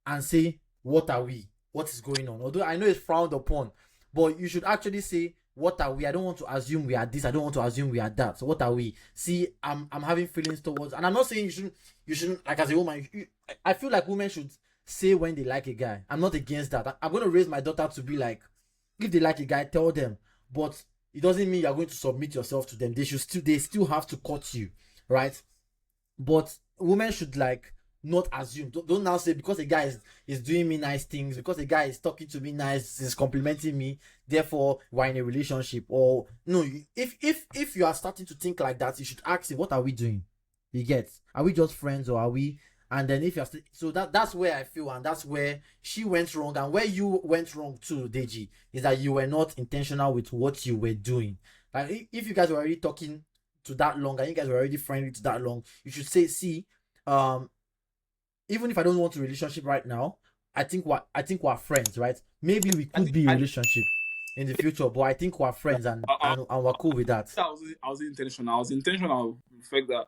and say, what are we? What is going on? Although I know it's frowned upon, but you should actually say, what are we? I don't want to assume we are this. I don't want to assume we are that. So what are we? See, I'm having feelings towards, and I'm not saying you shouldn't like as a woman. I feel like women should say when they like a guy. I'm not against that. I'm going to raise my daughter to be like, if they like a guy, tell them. But it doesn't mean you're going to submit yourself to them. They still have to cut you, right? But women should like not assume. Don't now say because a guy is doing me nice things, because a guy is talking to me nice, is complimenting me, therefore we're in a relationship. Or no, if you are starting to think like that, you should ask him, what are we doing? You get? Are we just friends or are we? And then if you're so that's where I feel, and that's where she went wrong, and where you went wrong too, Deji, is that you were not intentional with what you were doing. Like if you guys were already talking to that long, and you guys were already friendly to that long, you should say, see, even if I don't want a relationship right now, I think we're friends, right? Maybe we could be a relationship in the future, but I think we're friends, and we're cool with that. I was intentional. I was intentional with the fact that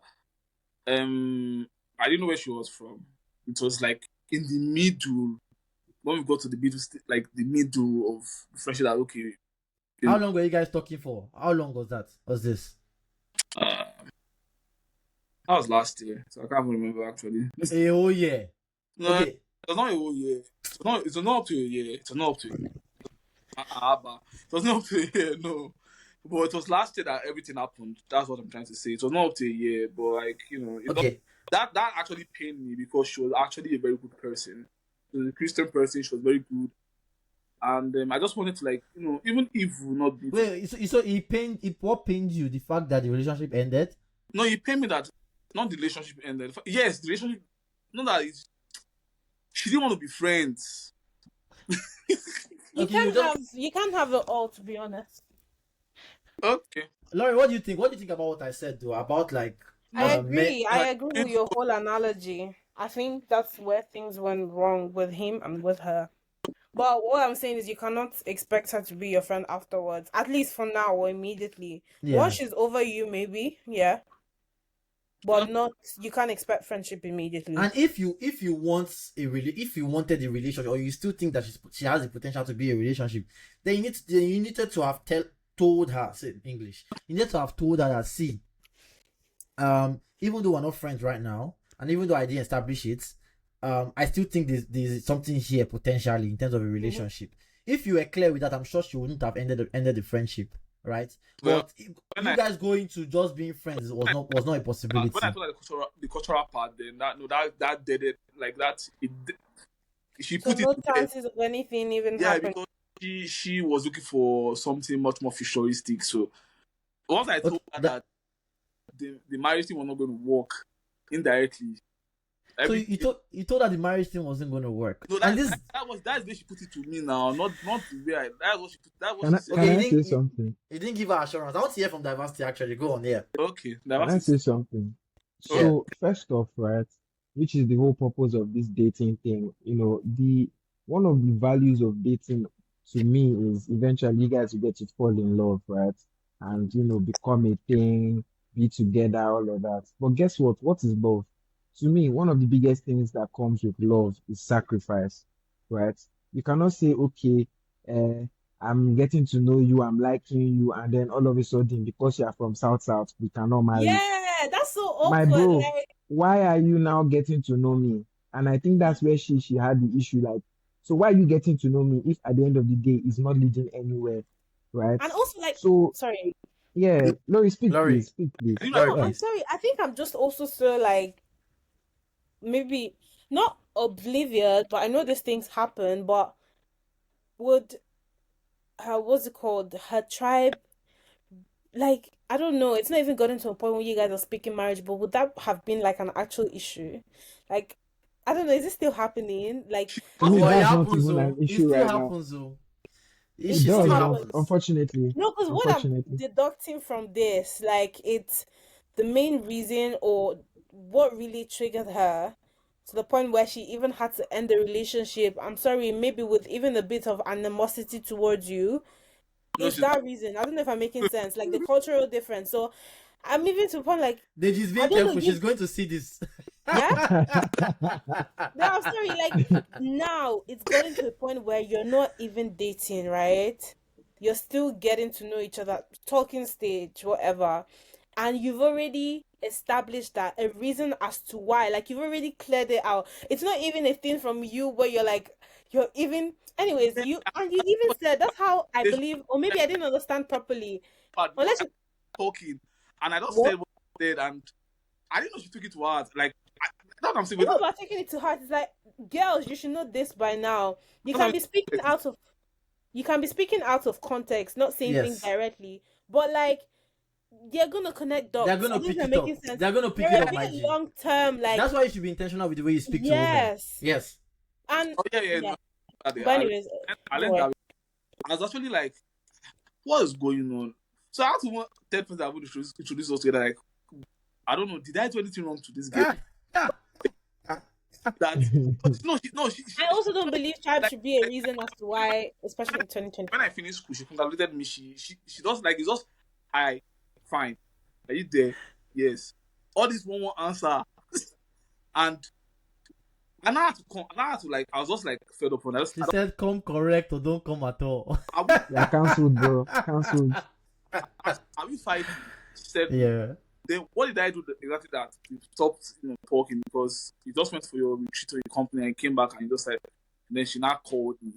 I didn't know where she was from. It was like in the middle when we got to the middle, like the middle of the friendship. That okay, How long were you guys talking for? How long was that? Was this? uh, That was last year, so I can't even remember actually. Oh yeah. No, Okay. it was not a whole year. It was not up to a year. It was not up to a year. But it was not up to a year, no. But it was last year that everything happened. That's what I'm trying to say. It was not up to a year, but like, Okay. that actually pained me because she was actually a very good person. She was a Christian person. She was very good, and I just wanted to like, even if we will not be. Wait, so what pained you? The fact that the relationship ended? No, he paid me that not the relationship ended. Yes, the relationship. Not that she didn't want to be friends. You Okay, you can't have it all, to be honest. Okay. Lauren, what do you think? What do you think about what I said though? About like I men. agree. I agree with your whole analogy. I think that's where things went wrong with him and with her. But what I'm saying is you cannot expect her to be your friend afterwards. At least for now or immediately. Yeah. Once she's over you, maybe, yeah. But not you can't expect friendship immediately. And if you wanted a relationship, or you still think that she has the potential to be a relationship, then you needed to have told her, say English. You need to have told her that, see, even though we're not friends right now, and even though I didn't establish it, I still think there's something here potentially in terms of a relationship. If you were clear with that, I'm sure she wouldn't have ended the friendship, right? Well, but you guys going to just being friends was not a possibility. When I thought the cultural part, then that did it like that. She So put no it chances of anything even happening. because she was looking for something much more futuristic. So once I told her that the marriage thing was not going to work indirectly. So you told her the marriage thing wasn't going to work. No, that's the way she put it to me now. Not the way that's what she put. That was Can I say something? You didn't give her assurance. I want to hear from Diversity actually. Go on, yeah. Okay, Can I say something? So first off, right, which is the whole purpose of this dating thing, the one of the values of dating to me is eventually you guys will get to fall in love, right? And become a thing, be together, all of that. But guess what? What is love? To me, one of the biggest things that comes with love is sacrifice, right? You cannot say, okay, I'm getting to know you, I'm liking you, and then all of a sudden, because you are from South, we cannot marry. Yeah, that's so awkward. My bro, why are you now getting to know me? And I think that's where she had the issue. Like, so why are you getting to know me if at the end of the day it's not leading anywhere, right? And also, sorry. Yeah, Laurie, speak please. I'm sorry. I think I'm just also so like maybe not oblivious, but I know these things happen. But would what's it called? Her tribe, like, I don't know, it's not even gotten to a point where you guys are speaking marriage, but would that have been like an actual issue? Like, I don't know, is it still happening? Like, it happens though. It still happens though. It does, unfortunately. No, because what I'm deducting from this, like, it's the main reason or what really triggered her to the point where she even had to end the relationship. I'm sorry, maybe with even a bit of animosity towards you. It's that reason. I don't know if I'm making sense. Like the cultural difference. So I'm even to the point like she's being careful. She's going to see this. Yeah. No, I'm sorry. Like now, it's getting to the point where you're not even dating, right? You're still getting to know each other, talking stage, whatever, and you've already established that a reason as to why. Like you've already cleared it out. It's not even a thing from you where you're even. Anyways, you even said that's how I believe, or maybe I didn't understand properly. Unless you're talking, and I just said what I did, and I didn't know she took it to heart. Like that's what I'm saying. People are taking it to heart. It's like, girls, you should know this by now. You can be speaking out of context, not saying things directly, but like they're gonna connect dots. They're gonna pick it up. They're gonna pick it up, my G. Long term, like that's why you should be intentional with the way you speak to women. Yes. And No. But anyways, I was actually like, what is going on? So I had to tell people that I would introduce us together. Like, I don't know, did I do anything wrong to this girl? I also don't believe tribe should be a reason as to why, especially in 2020. When I finished school, she congratulated me. She does like, it's just, hi, fine. Are you there? Yes. All this one answer. And I had to like, I was just like fed up on that. She said, come correct or don't come at all. Yeah, cancelled, bro. Cancelled. Are we fighting? She said, yeah. Then what did I do exactly that? You stopped, talking because you just went for your retreat to your company and came back and you just said, and then she now called me.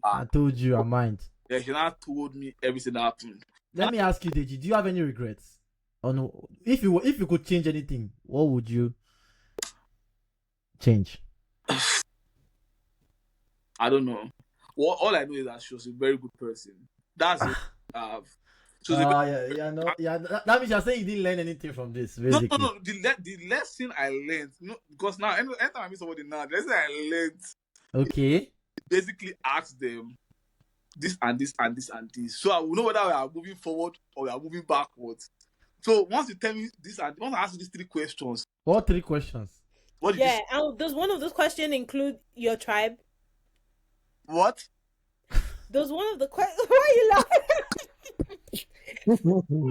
I told you, I mind. Yeah, she now told me everything that happened. Let me ask you, Deji, do you have any regrets? Or no? If you could change anything, what would you change? I don't know. Well, all I know is that she was a very good person. That's it. She was a That means you're saying you didn't learn anything from this, basically. No. The lesson I learned, because now anytime I meet somebody now, the lesson I learned, Okay. basically ask them this and this and this and this, so I will know whether we are moving forward or we are moving backwards. So once you tell me this and once I ask you these 3 questions, What 3 questions? what did Yeah, and does one of those questions include your tribe? What? Does one of the questions? Why are you laughing? Oh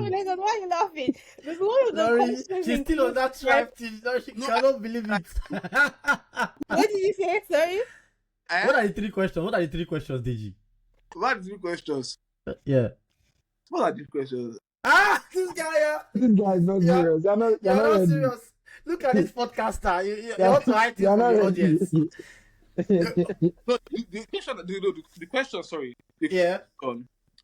my God, why are you laughing? Does one of the questions She's still on that tribe thing. She cannot believe it. What did you say? Sorry. What are the 3 questions? What are the 3 questions, Deji? What are the 3 questions? Yeah. What are the questions? This guy, This guy is not serious. You're not ready. serious. Look at this podcaster. You want to hide it You're from not the ready. audience. No, the question, sorry. Yeah.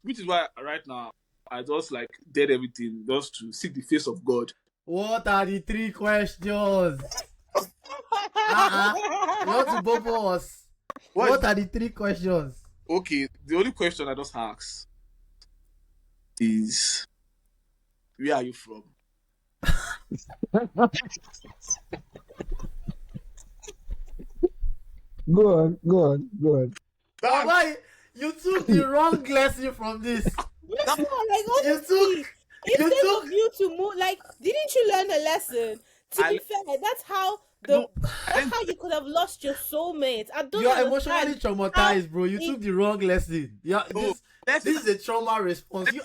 Which is why right now I just like did everything just to seek the face of God. What are the 3 questions? You want to bubble us? What are the 3 questions? Okay, the only question I just ask is, where are you from? Go on. Why? You took the wrong lesson from this. Like, honestly, instead of you to move, like, didn't you learn a lesson? To be fair, that's how you could have lost your soulmate. I don't You're understand emotionally traumatized, bro. You took the wrong lesson. Yeah, this is a trauma response. You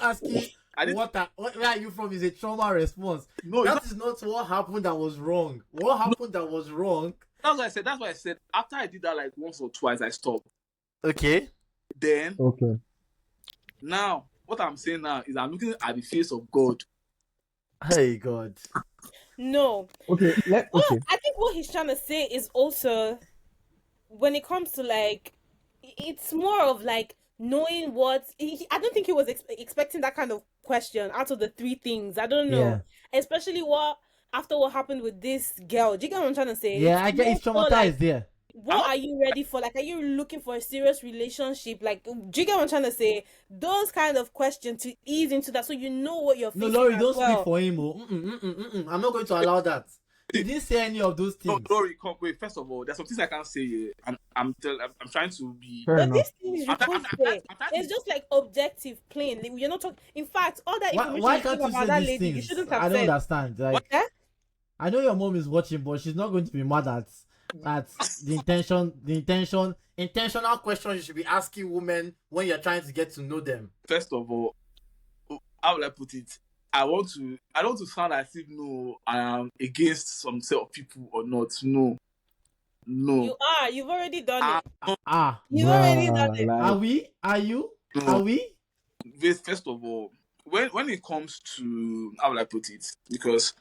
asking where are you from is a trauma response. No, that is not what happened that was wrong. What happened that was wrong? That's why I said after I did that like once or twice, I stopped. Okay. Then Okay. now what I'm saying now is I'm looking at the face of God. Hey God. No. Okay. I think what he's trying to say is also, when it comes to like, it's more of like knowing what I don't think he was expecting that kind of question out of the 3 things. I don't know, especially after what happened with this girl. Do you get what I'm trying to say? Yeah, I get it's traumatized. Like, there. What are you ready for? Like, are you looking for a serious relationship? Like, do you get what I'm trying to say? Those kind of questions to ease into that, so you know what you're facing. No, Laurie, don't speak for him. I'm not going to allow that. He didn't say any of those things. No, Laurie, wait. First of all, there's some things I can't say here, and I'm trying to be. But these things you can't say. It's just like objective, plain. You're not talking. In fact, all that information why can't you about say that these lady, things? you shouldn't have I don't said. understand. Like, I know your mom is watching, but she's not going to be mad at the intentional questions you should be asking women when you're trying to get to know them. First of all, how will I put it? I don't want to sound as if I am against some set of people or not. No. You are. You've already done it. You've Bruh, already done it. Are we? Are you? No. Are we? First of all, when it comes to, how will I put it? Because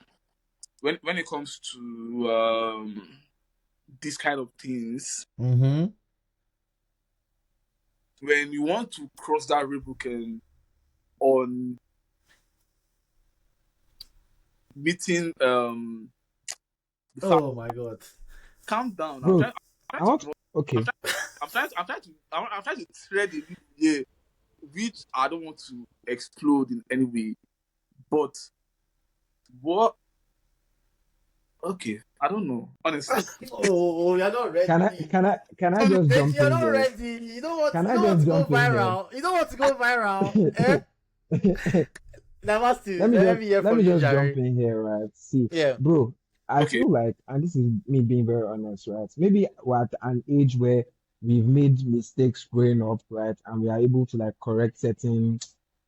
when it comes to these kind of things, Mm-hmm. when you want to cross that Rubicon on meeting Oh my God! calm down. Bro, I'm trying to thread a little here, which I don't want to explode in any way. But what? Okay, I don't know. Honestly. Oh, you're not ready. Can I just jump in You're not there? ready. You don't want to go jump in viral. You don't want to go viral. Namaste. Let me just Jerry. jump in here, right? See, Yeah. bro, I Okay. feel like, and this is me being very honest, right? Maybe we're at an age where we've made mistakes growing up, right? And we are able to like correct certain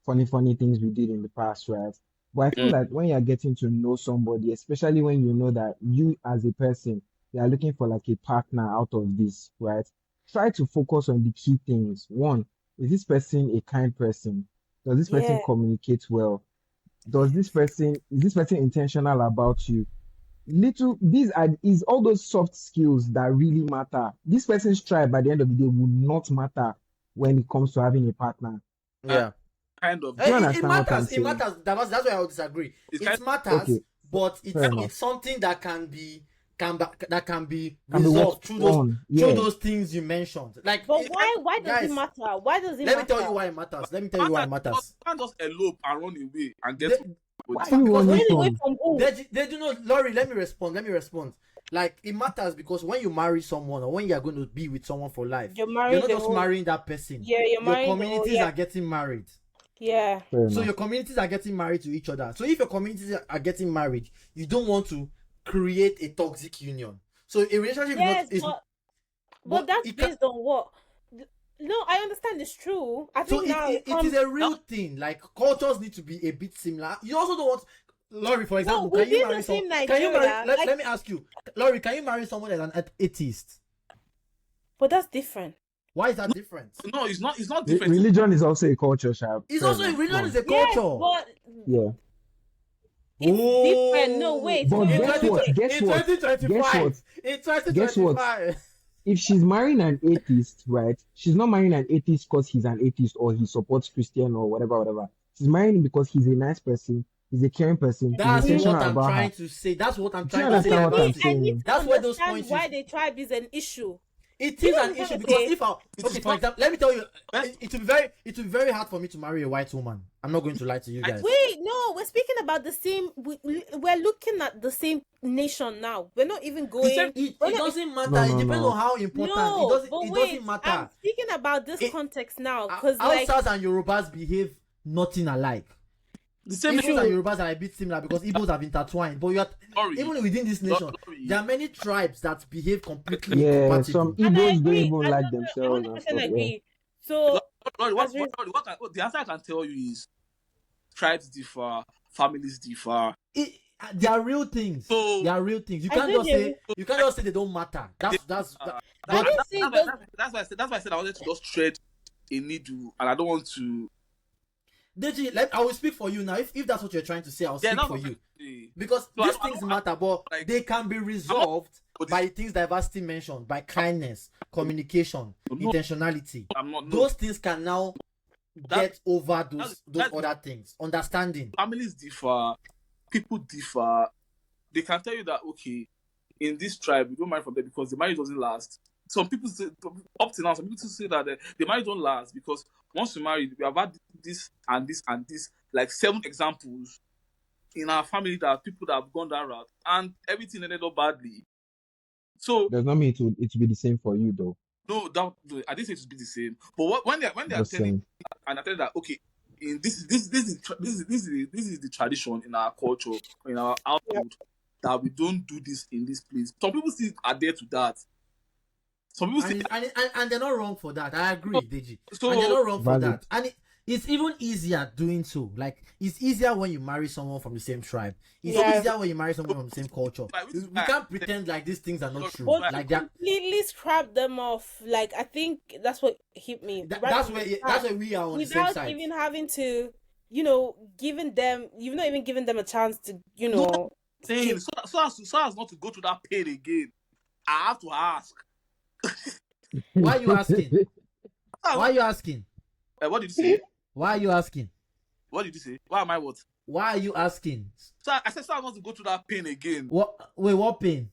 funny things we did in the past, right? But I feel like when you're getting to know somebody, especially when you know that you as a person, you are looking for like a partner out of this, right? Try to focus on the key things. One, is this person a kind person? Does this person communicate well? is this person intentional about you? These are is all those soft skills that really matter. This person's tribe at the end of the day will not matter when it comes to having a partner. Uh, Yeah. kind of. Do you It understand what I'm matters. It saying? matters. That's why I would disagree. It's It kind matters, Okay, but fair enough. it's something that can be that can be Can be resolved worked through on. Yeah. those things you mentioned. Like, But why does guys, it matter? Why does it let matter? me tell you why it matters. Let me tell you why it matters. You can't just elope and run away and get. They, Why Because you because running Run away from? from who? they do not. Laurie, let me respond. Like, it matters because when you marry someone or when you are going to be with someone for life, You're you're marrying not the just whole. marrying that person. Yeah, you're Your marrying the whole. communities Yeah, are getting married. yeah. Fair So enough. your communities are getting married to each other. So if your communities are getting married, you don't want to create a toxic union. So a relationship Yes, is not but that's it can, based on what? No, I understand it's true. I so think now it is a real thing. Like, cultures need to be a bit similar. You also don't want Laurie, for example, can you within marry the same someone? Can you marry? Nigeria, Let me ask you, Laurie, can you marry someone that's an atheist? but that's different. Why is that different? no, it's not. It's not different. Religion is also a culture, Sharp. It's Fair also a enough. religion, Go is on. a Yes, culture. but Yeah. it's different. No, wait. But No, guess no, what? wait. Guess In what? 2025, in Guess what? 2025, If she's marrying an atheist, right? She's not marrying an atheist because he's an atheist or he supports Christian or whatever. She's marrying him because he's a nice person, he's a caring person, he's that's intentional what I'm about trying her. to say. That's what I'm Do you trying to say. understand what I'm I need saying? to That's where those understand points why is. the tribe is an issue. It You is know an what I'm issue trying to because say? if I okay, for example, let me tell you, it will be very hard for me to marry a white woman. I'm not going to lie to you guys. Wait, no, we're speaking about the same. We're looking at the same nation now. We're not even going. It we're not- doesn't matter. No, it no, depends no. on how important. No, It but doesn't wait, matter. I'm speaking about this It- context now because Hausas and Yorubas behave nothing alike. The same. Igbos and Yorubas are a bit similar because Igbos have intertwined. But Sorry. even within this nation, Sorry. there are many tribes that behave completely Yeah, incompatible. some and I Igbos don't agree. even I like themselves and 100% stuff. Yeah. agree. So The answer I can tell you is tribes differ, families differ. They are real things. So- They are real things. You I can't know just say they don't matter. That's I didn't say those. That's why I said I wanted to just tread a needle, and I don't want to. Deji, I will speak for you now. If that's what you're trying to say, I'll speak for you. Because So these I things don't- matter, but like- they can be resolved but by things diversity mentioned, by kindness, communication, No. intentionality. I'm not. No, Those things can now get over those that's- other things. Understanding. families differ, people differ. They can tell you that okay, in this tribe we don't marry from there because the marriage doesn't last. Some people say up to now, some people still say that the marriage don't last because once you marry, we have had this and this and this, like 7 examples in our family that are people that have gone that route and everything ended up badly. So Does not mean it will be the same for you though. no, I didn't say it would be the same. But when they are Just telling saying. and I tell you that okay, in this is the tradition in our culture, in our household, that we don't do this in this place. Some people still adhere to that. Some people still And they're not wrong for that. I agree, Deji. So- And they're not wrong for Valid. that. And it's even easier doing so. Like, it's easier when you marry someone from the same tribe. It's Yeah. easier when you marry someone from the same culture. Like, We can't pretend like these things are not true. But Like to that. completely scrap them off. Like I think that's what hit me. right That's from where the start. we are on the same Without side. even having to, giving them, you've not even given them a chance to, saying so as not to go through that pain again. I have to ask. Why are you asking? Why are you asking? What did you say? Why are you asking? What did you say? Why am I what? Why are you asking? So I said so as not to go through that pain again What pain?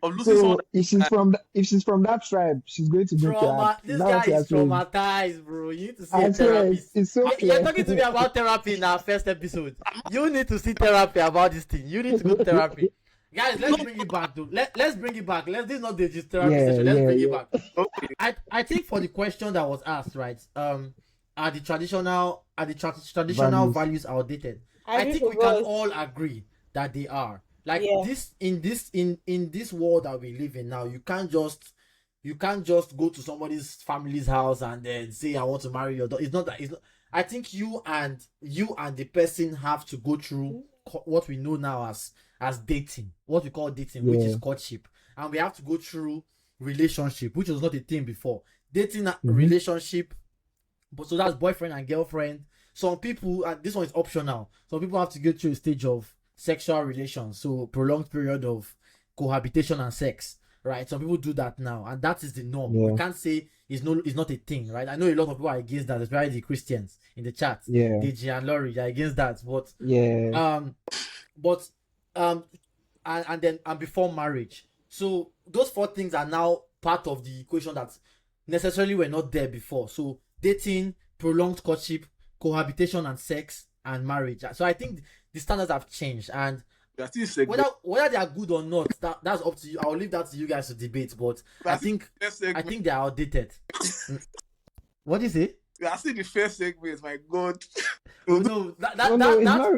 of losing someone. So if she's from that tribe, she's going to break your heart. This Is that guy what you're is saying? traumatized, bro. You need to see I a swear, therapist. it's so You're clear. talking to me about therapy in our first episode. You need to see therapy about this thing. You need to go to therapy. Guys, let's bring it back, though. Let's bring it back. This is not the just therapy Yeah, session. Let's yeah, bring it yeah. back. Okay. I think for the question that was asked, right? Are the traditional Values. values outdated? I I think think we it can was. all agree that they are. Like Yeah. in this world that we live in now, you can't just go to somebody's family's house and then say I want to marry your daughter. It's not that. It's not. I think you and the person have to go through what we know now as dating, what we call dating, which is Yeah. courtship, and we have to go through relationship, which was not a thing before. Dating, relationship, but so that's boyfriend and girlfriend. some people, and this one is optional, some people have to go through a stage of sexual relations, so prolonged period of cohabitation and sex, right? Some people do that now, and that is the norm. We Yeah, can't say it's not a thing, right? I know a lot of people are against that, especially the Christians in the chat. yeah, DJ and Laurie are against that, but yeah, um, but and then and before marriage. So those four things are now part of the equation that necessarily were not there before. So dating, prolonged courtship, cohabitation and sex, and marriage. So I think the standards have changed, and That is segment. whether they are good or not, that's up to you. I'll leave that to you guys to debate. But I think they are outdated. What is it? I see the first segment. My God. Oh, no, that no, it's not.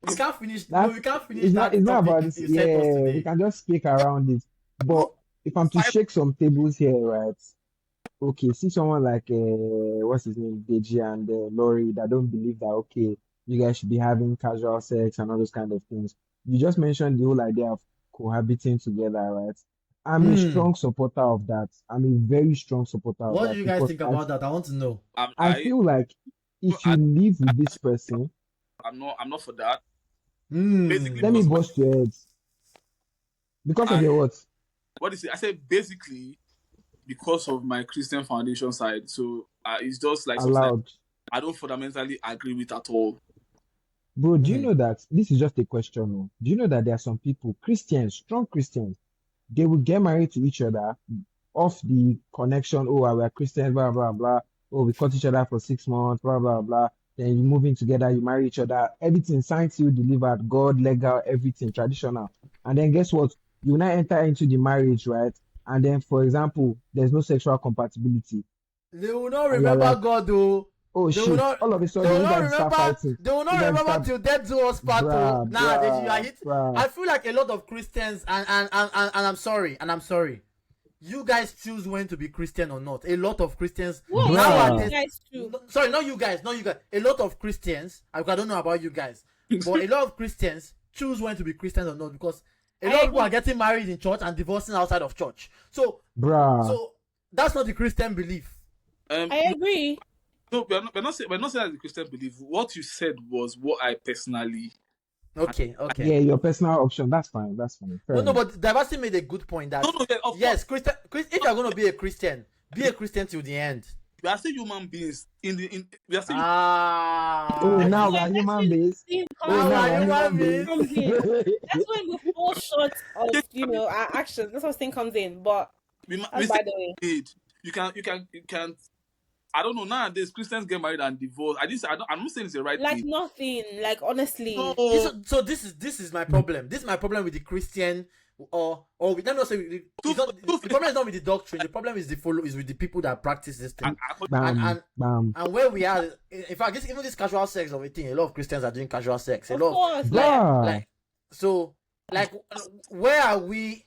we can't finish. That No, we can't finish it's that not. It's not topic about this. you sent us Yeah, today. we can just speak around it. But if I'm to shake some tables here, right? Okay, see someone like what's his name, Deji and Laurie that don't believe that okay, you guys should be having casual sex and all those kind of things. You just mentioned the whole idea of cohabiting together, right? I'm a strong supporter of that. I'm a very strong supporter of What do that you guys because think about that? I want to know. I feel like if you live with this person, I'm not for that. Hmm. Basically, let me because bust your heads. Because of I- your what? what is it? I said basically because of my Christian foundation side. So it's just like something Allowed. I don't fundamentally agree with at all. Bro, do you know that this is just a question? Oh? Do you know that there are some people, Christians, strong Christians, they will get married to each other off the connection. Oh, we are Christians, blah, blah, blah. Oh, we caught each other for 6 months, blah, blah, blah. Then you move in together, you marry each other. Everything signed, sealed, delivered, God, legal, everything, traditional. And then guess what? You now enter into the marriage, right? And then, for example, there's no sexual compatibility. They will not And you're remember like, God, though. oh They shit, will not. all of a They sudden, will you not guys start remember. fighting. They will not You guys remember start, till death do us part. bruh, Nah, you are hit. bruh. I feel like a lot of Christians, and I'm sorry, you guys choose when to be Christian or not. A lot of Christians What Bruh. you guys do? sorry, not you guys. A lot of Christians, I don't know about you guys, but a lot of Christians choose when to be Christians or not because a lot of people are getting married in church and divorcing outside of church. So that's not the Christian belief. I agree. No, we're not saying that the Christian belief. What you said was what I personally. Okay. Yeah, your personal option. That's fine. Fair No, enough. but Diversity made a good point that yes, Christian. If you're going to be a Christian till the end. We are still human beings. We are still Oh, now we're human beings. human beings. That's when we fall short of our actions. That's what thing comes in. But we by the way, you can. I don't know. Nowadays, Christians get married and divorce. I'm not saying it's the right like thing. nothing. Like honestly, So this is my problem. This is my problem with the Christian or let me not say the problem is not with the doctrine. The problem is with the people that practice this thing. And where we are, in fact, even this casual sex of a thing, a lot of Christians are doing casual sex. of course, where are we?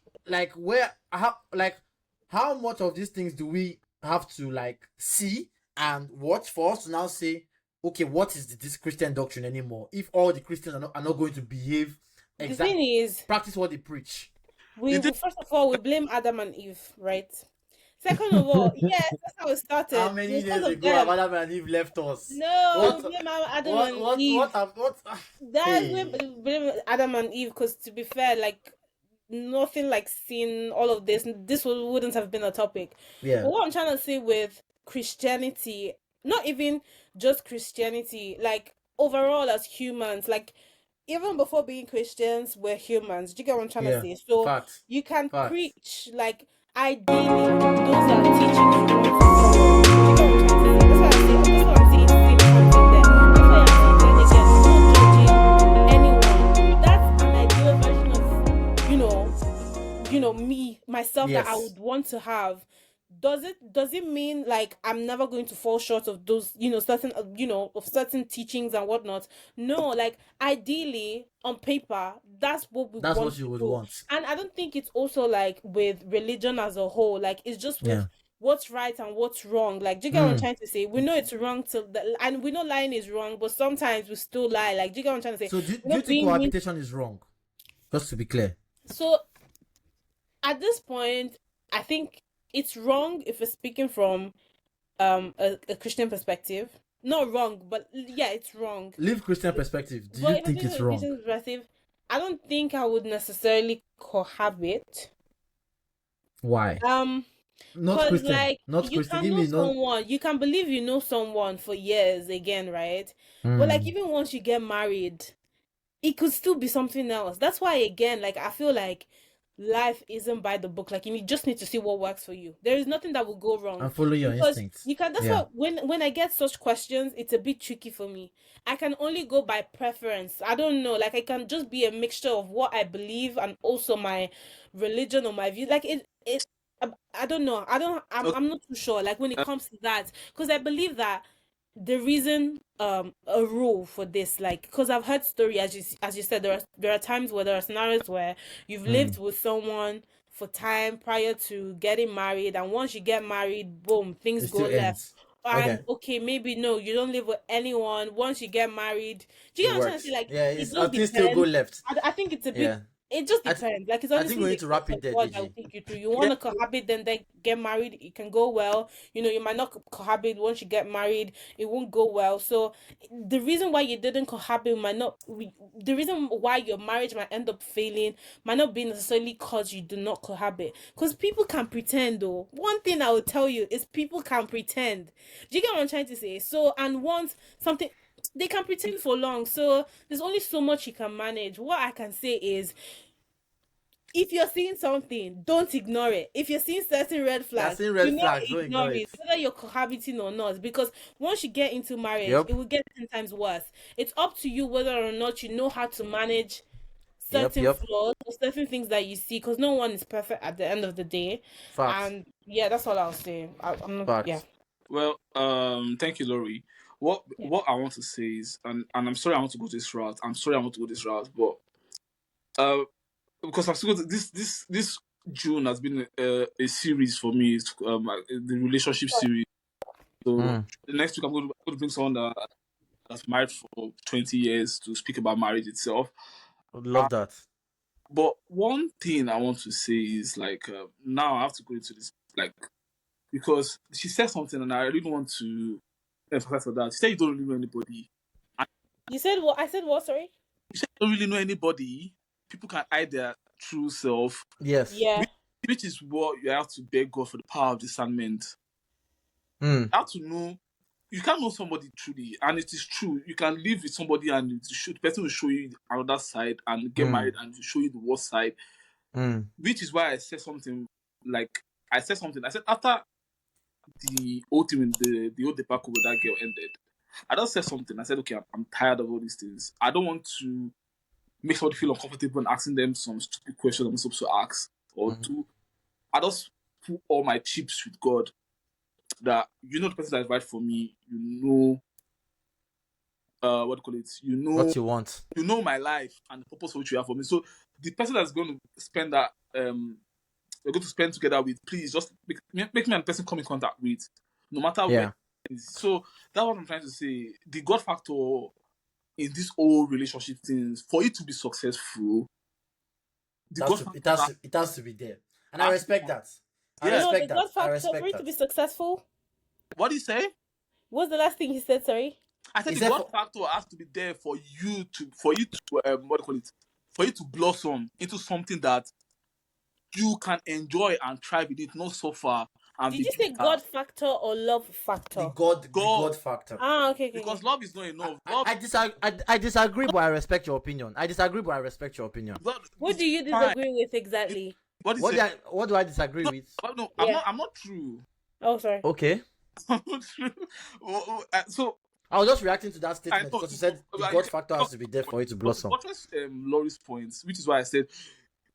How much of these things do we have to see and watch for us to now say, okay, what is this Christian doctrine anymore? If all the Christians are not going to behave the thing is, practice what they preach. First of all, we blame Adam and Eve, right? Second of all, yes, that's how it started. How many years ago have Adam and Eve left us? No, we blame Adam and Eve. We blame Adam and Eve because, to be fair, nothing like seeing all of this wouldn't have been a topic. Yeah. But what I'm trying to say with Christianity, not even just Christianity, overall as humans, even before being Christians, we're humans. Do you get what I'm trying to say? So Facts. you can preach ideally those are teachings you want to follow. That's what I'm saying. That's what I'm saying. That's why I'm saying again, I'm not judging anyone. That's an ideal version of me, myself, that I would want to have. Does it mean I'm never going to fall short of those certain teachings and whatnot? No, ideally on paper that's what you would want. And I don't think it's also with religion as a whole, it's just with what's right and what's wrong. Do you get what I'm trying to say? We know it's wrong and we know lying is wrong, but sometimes we still lie. Do you get what I'm trying to say? So do you think cohabitation is wrong? Just to be clear. So at this point, I think it's wrong if we're speaking from a Christian perspective. not wrong, but yeah, it's wrong. Leave Christian perspective. Do you But if I'm think thinking it's from a wrong? Christian perspective, I don't think I would necessarily cohabit. Why? Not Cause Christian. like Not you Christian. can Give know me non. someone, you can believe you know someone for years again, right? But like Hmm. even once you get married, it could still be something else. That's why again, like I feel like life isn't by the book. Like you just need to see what works for you. There is nothing that will go wrong And follow your because instincts. you can. That's Yeah. why when I get such questions, it's a bit tricky for me. I can only go by preference. I don't know. Like I can just be a mixture of what I believe and also my religion or my view. Like it. I don't know. I don't. Okay. I'm not too sure. Like when it comes to that, because I believe that the reason a rule for this, like because I've heard story, as you said, there are times where there are scenarios where you've lived with someone for time prior to getting married, and once you get married, boom, things It go still left. ends. And Okay. okay, maybe no, you don't live with anyone. Once you get married, do you It get what I'm trying to works. say? Like Yeah. it It's just things still go depends. left. I think it's a bit. Yeah. It just I th- depends. Like it's I think honestly we need the to grace wrap it of there, God that will DG. take you through. You Yeah. want to cohabit, then get married. It can go well. You might not cohabit once you get married. It won't go well. So the reason why you didn't cohabit might not. The reason why your marriage might end up failing might not be necessarily because you do not cohabit. Because people can pretend, though. One thing I will tell you is people can pretend. Do you get what I'm trying to say? So and once something. They can pretend for long, so there's only so much you can manage. What I can say is if you're seeing something, don't ignore it. If you're seeing certain red You're flags, seeing do red not flags. Don't ignore ignore it. it, whether you're cohabiting or not. Because once you get into marriage, Yep. it will get 10 times worse. It's up to you whether or not you know how to manage Yep. certain Yep. flaws or certain things that you see. Because no one is perfect at the end of the day. Facts. And yeah, that's all I'll say. I'm not. Yeah. Facts. Well, thank you, Laurie. What Yeah. what I want to say is, and I'm sorry I want to go this route. I'm sorry I want to go this route, but uh, because I've still got this June has been a series for me. It's, the relationship series. So Mm. the next week I'm going to bring someone that's married for 20 years to speak about marriage itself. Would love that. But one thing I want to say is like now I have to go into this like because she said something and I really want to emphasize on that. She said you don't really know anybody. And You said what? I said what? Sorry. you said you don't really know anybody. People can hide their true self, Yes. Yeah. which is what you have to beg God for the power of discernment. Mm. You have to know. You can't know somebody truly, and it is true. You can live with somebody, and the person will show you another side, and get married, and will show you the worst side. Mm. Which is why I said something like I said after the old team in the old debacle with that girl ended. I just said something. I said, okay, I'm tired of all these things. I don't want to make somebody feel uncomfortable and asking them some stupid questions I'm supposed to ask or do. I just put all my chips with God that you know the person that is right for me. You know, what do you call it? What you want. You know my life and the purpose for which you have for me. So the person that's going to spend that we're going to spend together with, please just make me and the person come in contact with, no matter Yeah. where. So that's what I'm trying to say. The God factor in this whole relationship things, for it to be successful, the God factor. It has to be there, and I respect that. I Yeah. No, the respect God that. I factor respect for it to that. be successful. What do you say? What's the last thing he said? Sorry. I said He the said God factor has to be there for you to what do you call it? For you to blossom into something that you can enjoy and thrive in it, not suffer and Did be you say bitter. God factor or love factor? the God God, factor. Ah, okay, okay, because okay. love is not enough. Love, I disagree, but I respect your opinion. love What it's do you fine. disagree with exactly? What is it? What do I disagree with? No, Yeah. I'm not true. Oh, sorry. Okay. I'm not true. So I was just reacting to that I statement know because you said the like, God factor has to be there for it to blossom. what was Laurie's points, which is why I said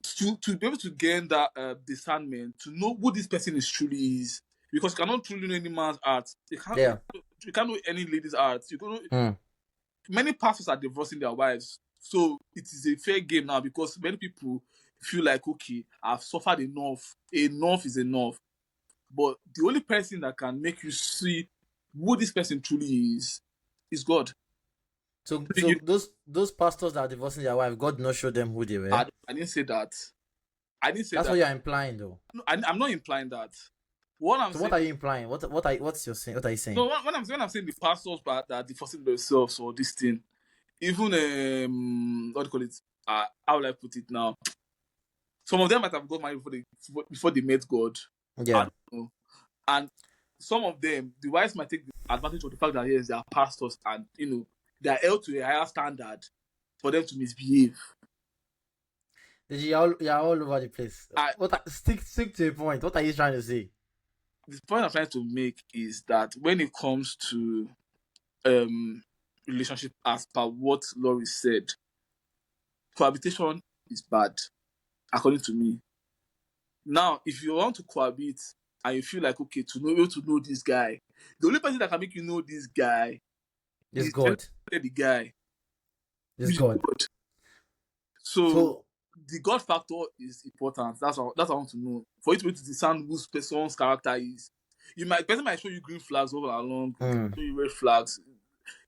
to be able to gain that discernment, to know who this person is truly is, because you cannot truly know any man's art. Yeah. You can't know any lady's art. You can know, Mm. many pastors are divorcing their wives, so it is a fair game now because many people feel like, okay, I've suffered enough. Enough is enough. But the only person that can make you see who this person truly is God. So You- those pastors that are divorcing their wife, God did not show them who they were. I didn't say that. I didn't say That's that. what you're implying, though. No, I'm not implying that. What I'm So saying, what are you implying? What's your saying? What are you saying? no, when I'm saying the pastors that are divorcing themselves or this thing, even what do you call it? How will I put it now? Some of them might have got married before they met God. I Yeah. don't know. And some of them, the wives might take advantage of the fact that yes, they are pastors and they are held to a higher standard for them to misbehave. You're all over the place. I, Stick to a point. What are you trying to say? the point I'm trying to make is that when it comes to relationship, as per what Laurie said, cohabitation is bad, according to me. Now, if you want to cohabit and you feel like okay to know this guy, the only person that can make you know this guy It's is God. the guy. It's Which is God. God. So So the God factor is important. That's what I want to know. For you to be able to discern whose person's character is. Person might show you green flags all along, show you red flags.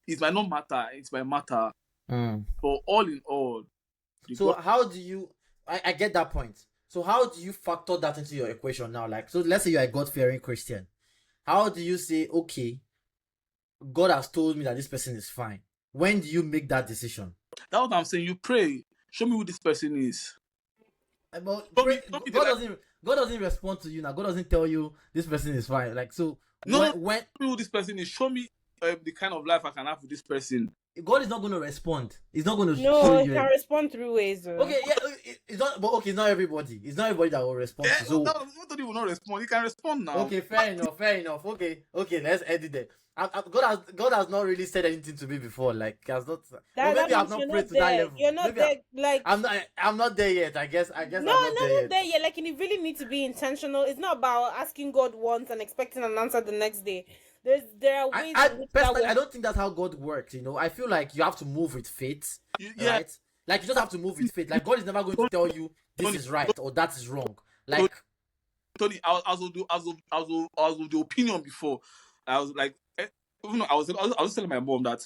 It might not matter. It might matter. But all in all, the So God. how do you? I get that point. So how do you factor that into your equation now? Like, so let's say you're a God-fearing Christian. How do you say, okay, God has told me that this person is fine? When do you make that decision? That's what I'm saying. You pray. Show me who this person is. But Show me the God life. doesn't respond to you now. God doesn't tell you this person is fine. Like, so No, when show me who this person is. Show me the kind of life I can have with this person. God is not going to respond. He's not going to show No, you you. can respond through ways. Okay, yeah, it's not. But okay, it's not everybody. It's not everybody that will respond. Yeah, So what do you not respond? You can respond now. okay, fair enough. Okay, let's edit it. God has not really said anything to me before. Like, he has not. Or maybe I've means you're not prayed not to that there. level. You're not Maybe there. Like I'm not there yet. I guess no, I'm no, not there not yet. there yet. Like, you really need to be intentional. It's not about asking God once and expecting an answer the next day. There are ways in which that Personally, will. I don't think that's how God works. I feel like you have to move with faith, Yeah, right? Like, you just have to move with faith. Like, God is never going to tell you this Tony, is right or that is wrong. Like, Tony, I was of the opinion before. I was like, even though I was telling my mom that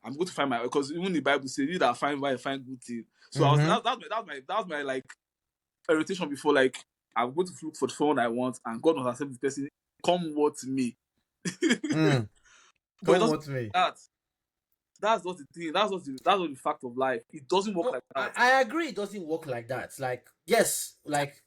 I'm going to find my, because even the Bible says, "You that find wife, find good thing." So I was that's my like irritation before. Like, I'm going to look for the phone I want, and God must accept this person. Come what me. But it come doesn't with me. that. That's not the thing. That's not the fact of life. It doesn't work No, like that. I agree. It doesn't work like that. Like, yes, like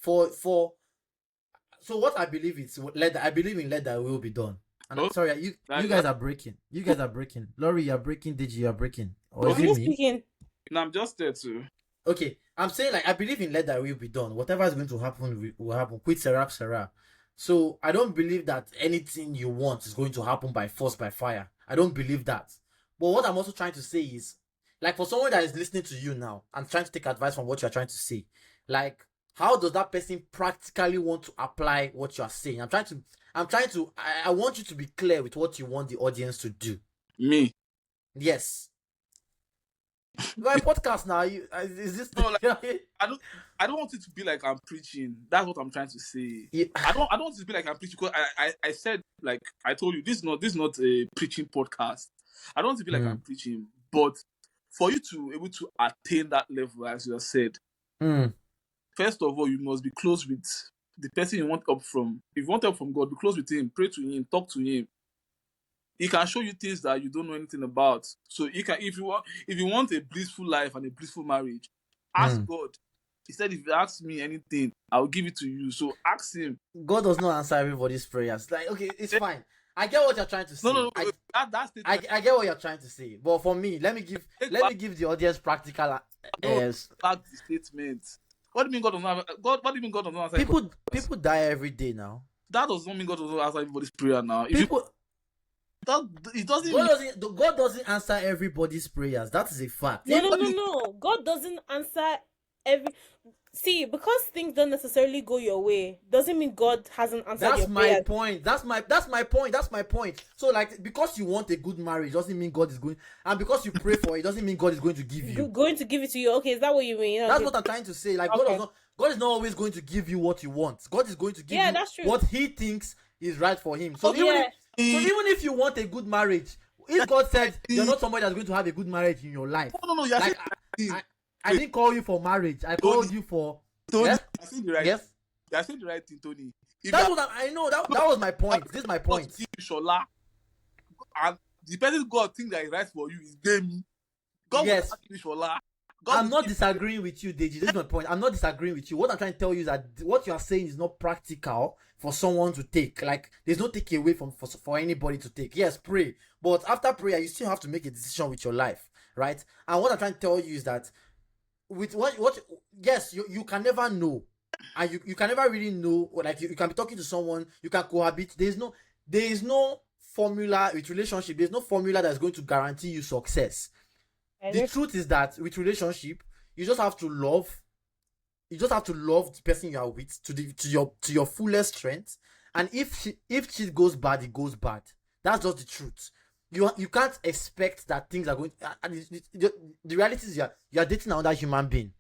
for so what I believe is I believe in let that will be done. And Oh, sorry, you guys are breaking. You guys are breaking. Laurie, you're breaking. Digi, you're breaking. Or is I'm it just me? speaking. No, I'm just there too. Okay, I'm saying, like, I believe in let that will be done. Whatever is going to happen will happen. Quit Sarah. So I don't believe that anything you want is going to happen by force, by fire. I don't believe that. But what I'm also trying to say is, like, for someone that is listening to you now and trying to take advice from what you're trying to say, like, how does that person practically want to apply what you're saying? I want you to be clear with what you want the audience to do. Me. Yes. You're a podcast now. Is this? No, like, I don't want it to be like I'm preaching. That's what I'm trying to say. Yeah. I don't want it to be like I'm preaching, because I said, like I told you, this is not a preaching podcast. I don't want it to be like I'm preaching, but for you to able to attain that level, as you have said, first of all, you must be close with the person you want help from. If you want help from God, be close with him, pray to him, talk to him. He can show you things that you don't know anything about. So he can, if you want a blissful life and a blissful marriage, ask God. He said, if you ask me anything, I will give it to you. So ask him. God does not answer everybody's prayers. Like, okay, it's fine. I get what you're trying to say. No. That's the. I get what you're trying to say. But for me, let me give the audience practical. Back the statement. What do you mean God does not? What do you mean God does not answer? People die every day now. That does not mean God does not answer everybody's prayer now. It doesn't. God doesn't answer everybody's prayers. That is a fact. No. God doesn't answer every. See, because things don't necessarily go your way, doesn't mean God hasn't answered your prayers. That's my point. So, like, because you want a good marriage doesn't mean God is going, and because you pray for it doesn't mean God is going to give you. Going to give it to you. Okay, is that what you mean? Okay. That's what I'm trying to say. Like, okay. God is not always going to give you what you want. God is going to give you that's true. what He thinks is right for Him. So even if you want a good marriage, if God said you're not somebody that's going to have a good marriage in your life, No. Like, I didn't call you for marriage. I called you for. Tony, Yes? you're saying the right. Yes. You're saying the right thing, Tony. If That's you what I know. That was my point. This is my are point. Shola, and the person God think that is right for you is Bami, God will Yes. not give you Shola. I'm not disagreeing with you, Deji. This is my point. I'm not disagreeing with you. What I'm trying to tell you is that what you are saying is not practical for someone to take. Like, there's no takeaway for anybody to take. Yes, pray. But after prayer, you still have to make a decision with your life, right? And what I'm trying to tell you is that with yes, you can never know. And you can never really know. Like, you can be talking to someone, you can cohabit. There is no formula with relationship. There's no formula that's going to guarantee you success. The truth is that with relationship, you just have to love the person you are with to your fullest strength. And if shit goes bad, it goes bad. That's just the truth. You can't expect that things are going. The reality is you are dating another human being,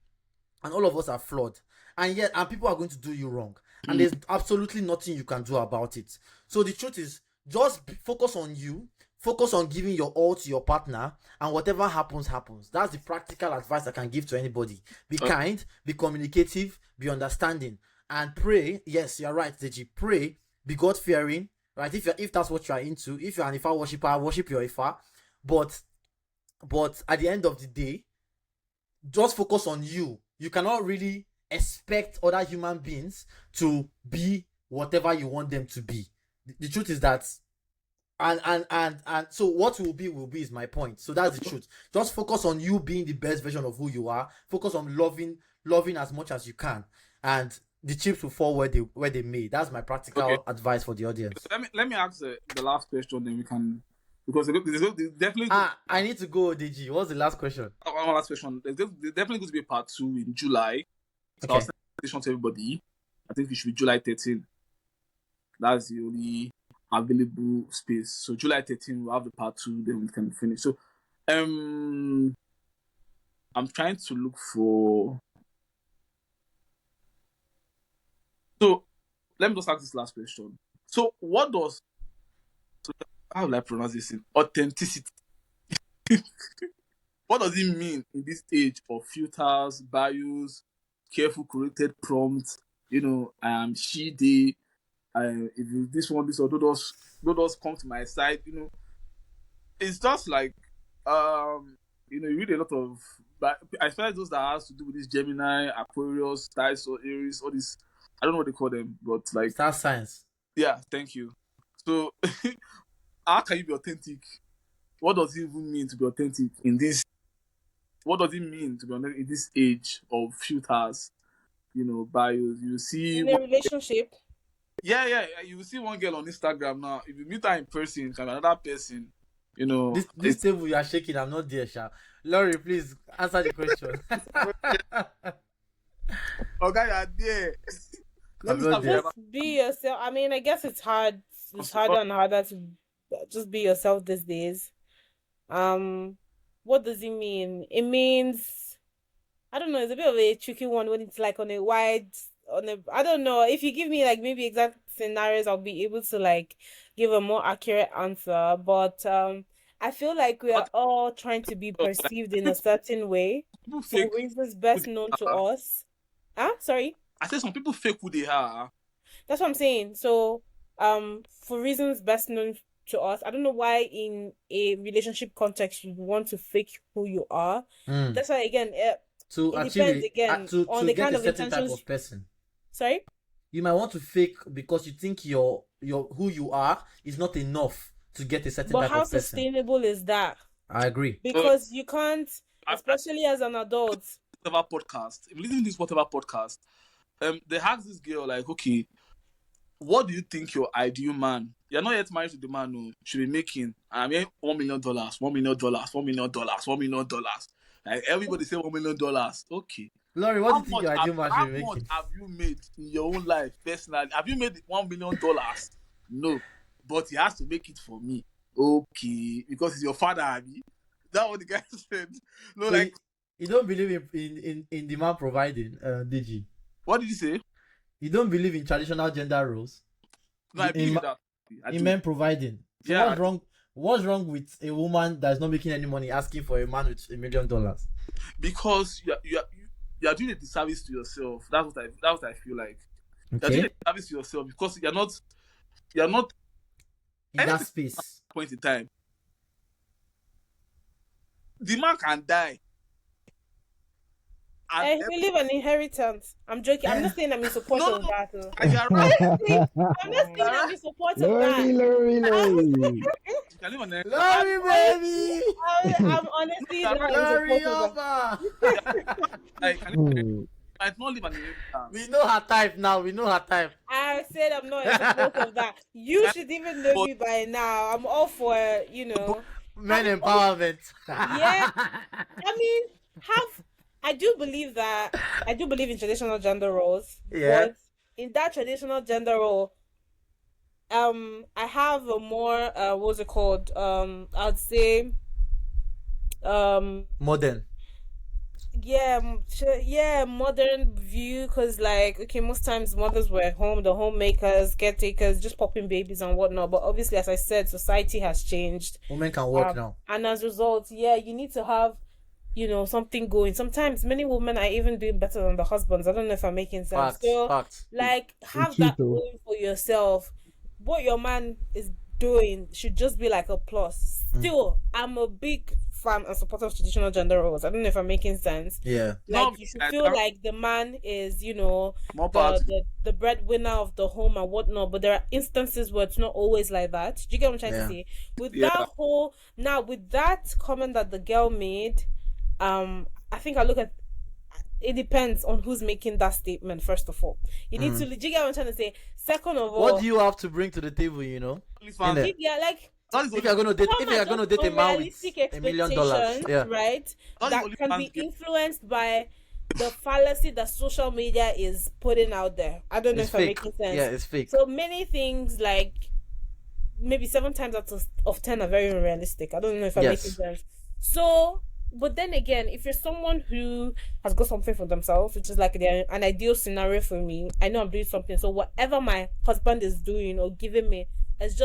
and all of us are flawed, and people are going to do you wrong, and there's absolutely nothing you can do about it. So the truth is, just focus on you. Focus on giving your all to your partner, and whatever happens, happens. That's the practical advice I can give to anybody. Be kind, be communicative, be understanding, and pray. Yes, you're right, Deji. Pray, be God-fearing, right? If that's what you're into, if you're an Ifa worshiper, worship your Ifa. But at the end of the day, just focus on you. You cannot really expect other human beings to be whatever you want them to be. The truth is that. And so what will be is my point. So that's the truth. Just focus on you being the best version of who you are. Focus on loving as much as you can, and the chips will fall where they may. That's my practical advice for the audience. Let me ask the last question, then we can, because there's definitely. I need to go, DG. What's the last question? One last question. There's definitely going to be a part 2 in July. So I'll send a invitation to everybody. I think it should be July 13. That's the only available space. So July 13 we'll have the part 2, then we can finish. So I'm trying to look for. So let me just ask this last question. So how will I pronounce this in authenticity? What does it mean in this age of filters, bios, careful curated prompts, she, they, if you this one, this or those come to my side, it's just like you read a lot of, but I feel like those that has to do with this Gemini, Aquarius, Tyso, Aries, all this, I don't know what they call them, but like star signs. Yeah, thank you. So how can you be authentic? What does it even mean to be authentic in this? What does it mean to be authentic in this age of filters? Bios. You see in a relationship. Yeah. You see one girl on Instagram now. If you meet her in person, it can be another person. This table you are shaking. I'm not there, Sha. Laurie, please answer the question. Okay, you're there. Just be yourself. I mean, I guess it's hard. It's harder and harder to just be yourself these days. What does it mean? It means, I don't know, it's a bit of a tricky one when it's like I don't know. If you give me like maybe exact scenarios, I'll be able to like give a more accurate answer. But I feel like we are all trying to be perceived in a certain way for reasons best known to us. Sorry? I said some people fake who they are. That's what I'm saying. So, for reasons best known to us, I don't know why in a relationship context you want to fake who you are. That's why again, it depends again on the kind of intentions. Type of person. Sorry? You might want to fake because you think your who you are is not enough to get a certain type of person. But how sustainable is that? I agree. Because you can't, especially as an adult. Whatever podcast, if you listen to this whatever podcast, they ask this girl like, okay, what do you think your ideal man? You're not yet married to the man who should be making. I mean, $1 million, $1 million, $1 million, $1 million. Like everybody say $1 million. Okay. Laurie, what do you think your ideal man should be making? How much have you made in your own life personally? Have you made $1 million? No, but he has to make it for me. Okay, because he's your father, Abby. That's what the guy said. No, so like you don't believe in the man providing, DG. What did you say? You don't believe in traditional gender roles? No, I believe that. In men providing. So yeah. What's wrong with a woman that's not making any money asking for a man with $1 million? Because you are doing a disservice to yourself. That's what I feel like. You're doing Okay. a service to yourself because you're not In that anything at space. that point in time. The man can die, and And he will leave an inheritance. I'm joking. I'm Eh. not saying I'm in support no, no, of no. that. Though. And you're right. Honestly, I'm not saying You're I'm right. in support of that. Lorry, Lorry, Lorry. You can live on the Lorry, baby! I'm no, honestly you're not right. in Lorry support of that. over! I can Hmm. might not live an inheritance. We know her type now. We know her type. I said I'm not in support of that. You should even know But, me by now. I'm all for, Men empowerment. Yeah. I mean, I do believe in traditional gender roles. Yeah. But in that traditional gender role, I have a more what's it called? I'd say Modern. yeah, modern view, because like, okay, most times mothers were at home, the homemakers, caretakers, just popping babies and whatnot. But obviously, as I said, society has changed. Women can work now. And as a result, yeah, you need to have, something going. Sometimes many women are even doing better than the husbands. I don't know if I'm making sense. So, Facts. like, have True that though. going for yourself. What your man is doing should just be like a plus. Still, I'm a big fan and supporter of traditional gender roles. I don't know if I'm making sense. Yeah. Like, No, you should I feel don't- like the man is, more power to the breadwinner of the home and whatnot. But there are instances where it's not always like that. Do you get what I'm trying Yeah. to say? With Yeah. with that comment that the girl made, I think I look at it depends on who's making that statement. First of all, you need to. Do you get what I'm trying to say? Second of all, What do you have to bring to the table? OnlyFans. there. yeah, like. If you're gonna date, Some are just a man with unrealistic $1 million, expectations, yeah. right? All That the can be OnlyFans get- influenced by the fallacy that social media is putting out there. I don't know It's if I'm fake. making sense. Yeah, it's fake. So many things, like maybe 7 times out of 10, are very unrealistic. I don't know if I'm Yes. making sense. So, but then again, if you're someone who has got something for themselves, which is like an ideal scenario for me, I know I'm doing something. So whatever my husband is doing or giving me, it's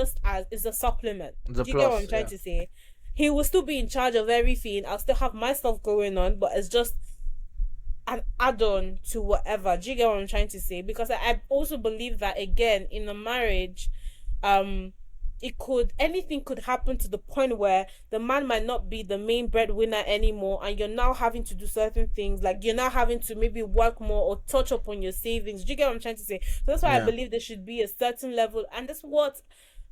a supplement. It's a Do you get what plus, I'm trying yeah. to say? He will still be in charge of everything. I'll still have my stuff going on, but it's just an add-on to whatever. Do you get what I'm trying to say? Because I also believe that, again, in a marriage, anything could happen to the point where the man might not be the main breadwinner anymore, and you're now having to do certain things, like you're now having to maybe work more or touch up on your savings. Do you get what I'm trying to say? So that's why I Yeah. believe there should be a certain level, and that's what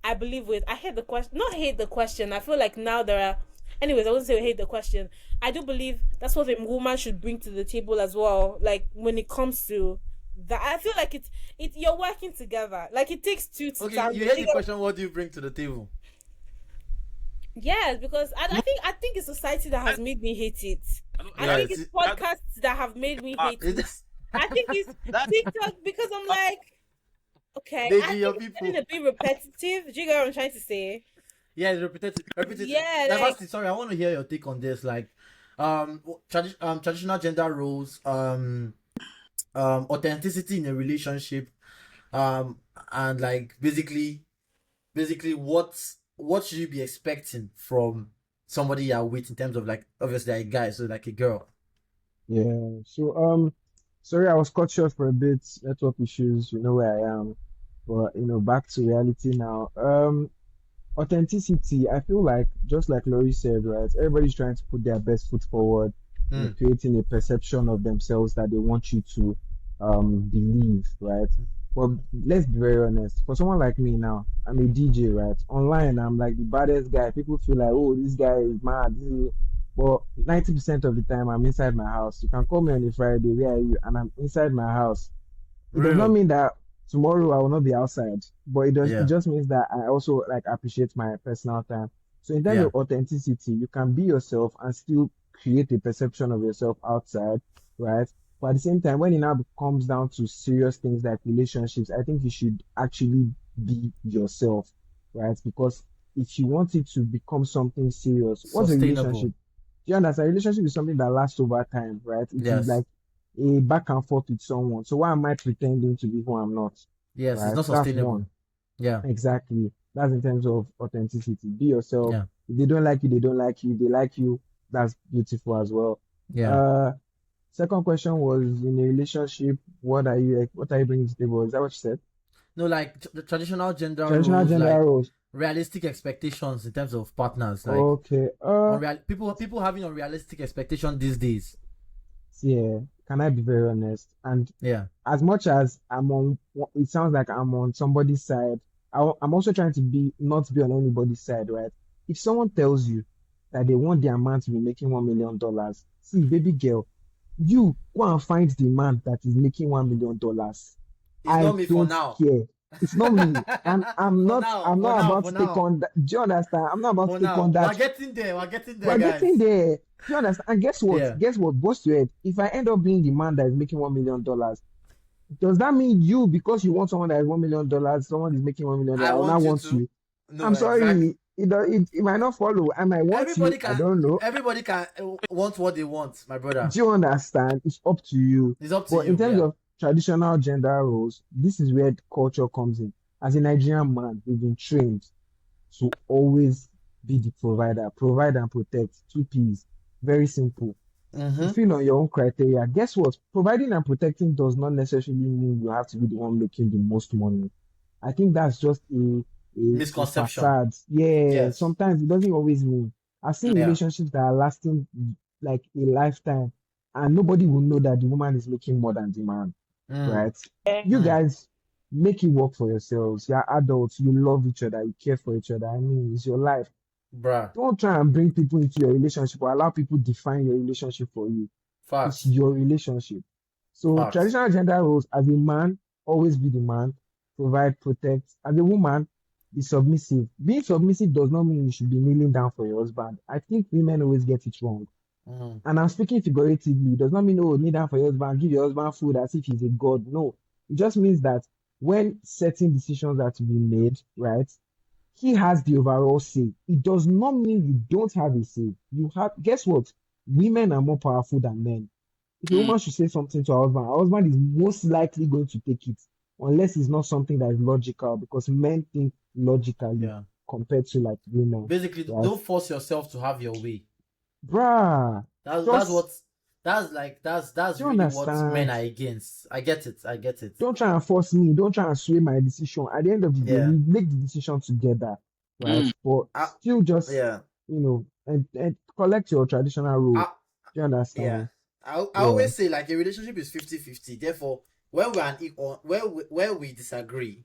I believe with. I hate the question, not hate the question. I feel like now there are. Anyways, I wouldn't say I hate the question. I do believe that's what a woman should bring to the table as well. Like when it comes to that, I feel like you're working together. Like it takes two to Okay, tango. you heard the question. What do you bring to the table? Yes, because I think it's society that has made me hate it. I Yeah, think it's podcasts that have made me hate it. I think it's That- TikTok, because I'm like, okay, They I do your think it's people. getting a bit repetitive. Do you get what I'm trying to say? Yeah, it's repetitive. Yeah, Like, like- firstly, sorry, I want to hear your take on this. Like, traditional gender roles, authenticity in a relationship, and like basically, what should you be expecting from somebody you're with in terms of, like, obviously a guy, so like a girl. Yeah. So sorry I was cut short for a bit. Network issues, you know where I am. But back to reality now. Authenticity, I feel like, just like Laurie said, right? Everybody's trying to put their best foot forward, creating a perception of themselves that they want you to believe, right? But let's be very honest. For someone like me now, I'm a DJ, right? Online, I'm like the baddest guy. People feel like, oh, this guy is mad. But 90% of the time, I'm inside my house. You can call me on a Friday, where are you? And I'm inside my house. It does not mean that tomorrow I will not be outside, but it just means that I also like appreciate my personal time. So in terms of authenticity, you can be yourself and still create a perception of yourself outside, right? But at the same time, when it now comes down to serious things like relationships, I think you should actually be yourself, right? Because if you want it to become something serious, what's a Sustainable. relationship? Do you understand? A relationship is something that lasts over time, right? It Yes. is like a back and forth with someone. So why am I pretending to be who I'm not? Yes, Right? it's not That's sustainable. one. Yeah. Exactly. That's in terms of authenticity. Be yourself. Yeah. If they don't like you, they don't like you. If they like you, that's beautiful as well. Yeah. Second question was in a relationship, what are you bringing to the table? Is that what you said? No, like the traditional gender Traditional roles, gender like roles. realistic expectations in terms of partners, like Okay. people having unrealistic expectations these days. Yeah. Can I be very honest? And Yeah. as much as it sounds like I'm on somebody's side. I'm also trying to not be on anybody's side, right? If someone tells you that they want their man to be making $1 million, see, baby girl, you go and find the man that is making $1 million. It's not I me for don't now. care. It's not me, and I'm For not. now, I'm for not now, about for to take now, on that. Do you understand? I'm not about for to take on now. We're that. getting there. We're getting there, We're getting guys. there. Do you understand? And guess what? Yeah. Guess what? Boss to head. If I end up being the man that is making $1 million, does that mean you, because you want someone that is $1 million, someone is making $1 million, I I will not want you want to. you? No, I'm exactly. sorry. It might not follow. I might want you. I don't know. Everybody can want what they want, my brother. Do you understand? It's up to you. It's up to But in you, terms yeah. of traditional gender roles, this is where culture comes in. As a Nigerian man, we've been trained to always be the provider, provide and protect. Two P's. Very simple. You Mm-hmm. feel on your own criteria. Guess what? Providing and protecting does not necessarily mean you have to be the one making the most money. I think that's just a Misconception. facade. Yeah, Yes. sometimes it doesn't always mean. I've seen Yeah. relationships that are lasting like a lifetime, and nobody will know that the woman is making more than the man, Mm. right? You Mm. guys make it work for yourselves. You're adults, you love each other, you care for each other. I mean, it's your life. Bruh. Don't try and bring people into your relationship or allow people define your relationship for you. It's Facts. your relationship. So Facts. traditional gender roles, as a man, always be the man, provide, protect. As a woman, be submissive. Being submissive does not mean you should be kneeling down for your husband. I think women always get it wrong. Mm. And I'm speaking figuratively. It does not mean, oh, kneel down for your husband, give your husband food as if he's a god. No. It just means that when certain decisions are to be made, right, he has the overall say. It does not mean you don't have a say. You have, guess what? Women are more powerful than men. If a Mm. woman should say something to her husband is most likely going to take it, unless it's not something that is logical, because men think logically Yeah. compared to like women, Basically, right? don't force yourself to have your way. Bruh, That's just what that's do you really what men understand? are against. I get it. I get it. Don't try and force me. Don't try and sway my decision. At the end of the day, Yeah. we make the decision together, right? Mm. But I, still just, yeah. and collect your traditional role. I, Do you yeah. understand? I Yeah, always say like a relationship is 50-50. Therefore, when we're an equal, where we disagree,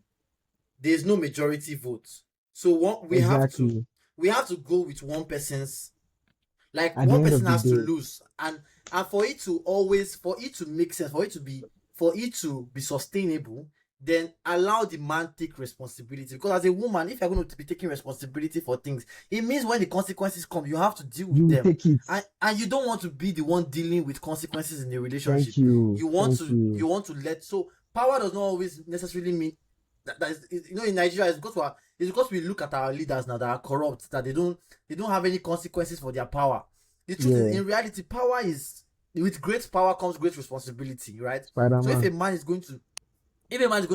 there's no majority vote. So what exactly. we have to go with one person's, like At the one end of person the has to day, lose, and for it to make sense, for it to be sustainable, then allow the man take responsibility. Because as a woman, if you're going to be taking responsibility for things, it means when the consequences come, you have to deal you with will them. take it. And you don't want to be the one dealing with consequences in a relationship. Thank you. You want Thank you. to let, so power does not always necessarily mean that is, in Nigeria, it's because we look at our leaders now that are corrupt, that they don't have any consequences for their power. The truth is, Yeah, in reality, power is, with great power comes great responsibility, right? So if Spider-Man. a man is going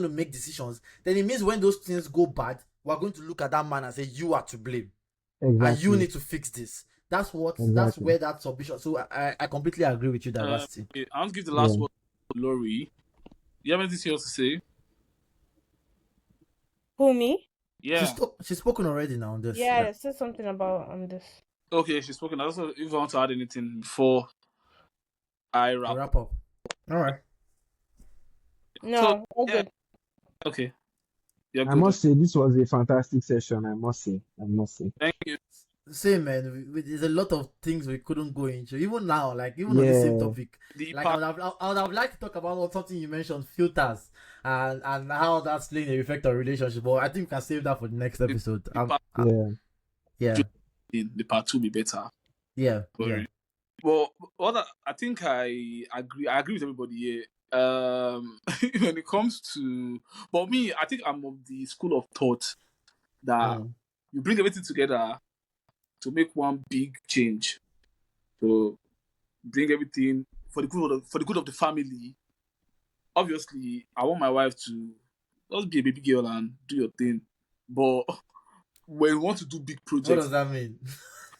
to make decisions, then it means when those things go bad, we're going to look at that man and say, you are to blame and you Exactly. need to fix this. That's Exactly. where that submission. So I completely agree with you, diversity. Okay, I want to give the last Yeah. word to Lori. You have anything else to say? Who, me? Yeah. She's spoken already now on this. Yeah, Yeah. it said something about this. Okay, she's spoken. I also, if you want to add anything before I We wrap. wrap up. All right. So No, all yeah, good. okay, you're I good. must say this was a fantastic session. I must say. I must say. Thank you. Same, man. There's a lot of things we couldn't go into. Even now, like even on the same Yeah. topic, The like part, I would have liked to talk about something you mentioned, filters, and how that's playing a effect on relationship. But I think we can save that for the next the, episode. the part, Yeah. Yeah, the part two will be better. yeah, yeah. Sorry. Well, I think I agree. I agree with everybody here. When it comes to, but me, I think I'm of the school of thought that you bring everything together to make one big change. So bring everything for the good of the family. Obviously, I want my wife to just be a baby girl and do your thing. But when you want to do big What projects, does that mean?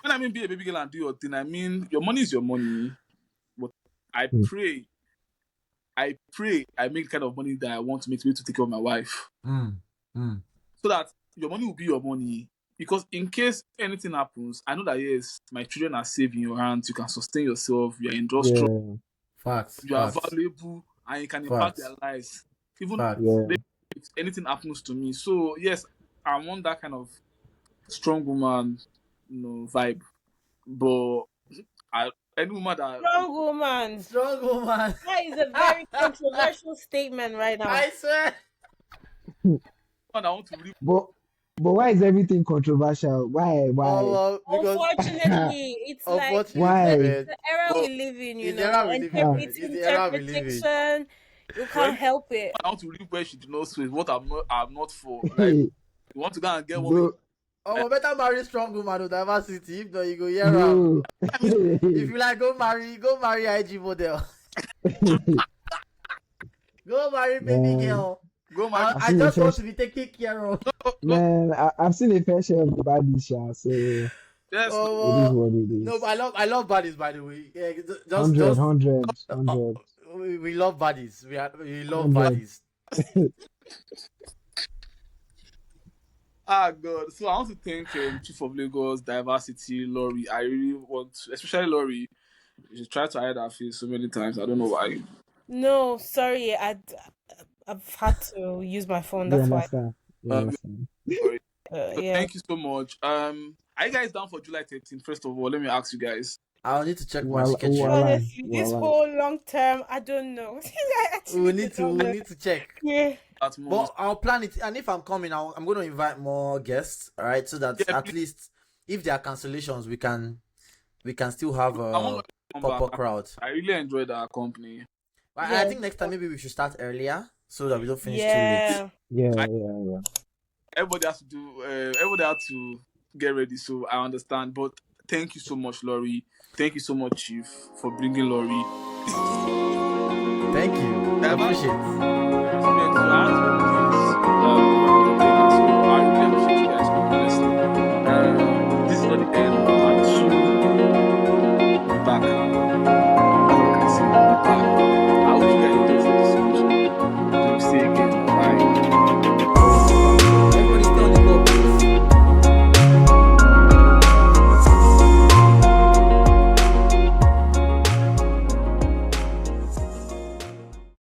when I mean be a baby girl and do your thing, I mean your money is your money. But I Hmm. pray, I make the kind of money that I want to make to be able to take care of my wife. So that your money will be your money. Because in case anything happens, I know that yes, my children are safe in your hands. You can sustain yourself. You are industrial. Yeah, Facts. You are valuable, and you can impact their Facts. lives. Even Facts. yeah. if anything happens to me. So yes, I want that kind of strong woman, vibe. But any woman that Strong woman. Strong woman. That is a very controversial statement right now. I swear. I want to live. But why is everything controversial? Why? Oh, well, because Unfortunately, it's like unfortunately, Why? man, the era But we live in, it's the era we live in, man. It's It's the era we live in. interpretation. You When can't help it. I want to live where she did not sweat. What I'm not for. Like Hey, you want to go and get one. bro, Oh, better marry strong woman with diversity. If not, you go hear am. bro. If you like, go marry IG model. Go marry baby Man, girl. Go marry. I've I seen a just fair, want to be taken care of. man, I've seen a fair share of the baddies, so it Yes. is Oh, what it no, but is. I love baddies, by the way. Yeah, just 100, uh, 100. we love baddies. We love 100. baddies. God. So I want to thank Chief of Lagos Diversity, Laurie. I really want to, especially Laurie. She tried to hide her face so many times. I don't know why. No, sorry, I've had to use my phone. You That's why. understand? You Um, understand? sorry. So Yeah. thank you so much. Are you guys down for July 13th? First of all, let me ask you guys. I'll need to check my Well, schedule. Honestly, this well, whole long term, I don't know. I actually don't know. We need to check. Yeah. That But I'll plan it, and if I'm coming, I'm going to invite more guests, all right? So that Yeah, at least if there are cancellations, we can still have I a want to come proper back. crowd. I really enjoyed our company. But Yeah. I think next time maybe we should start earlier so that we don't finish too late. Yeah. yeah. Everybody has to do. Everybody has to get ready. So I understand. But thank you so much, Laurie. Thank you so much, Chief, for bringing Laurie. Thank you. I appreciate it. Respect. So I want to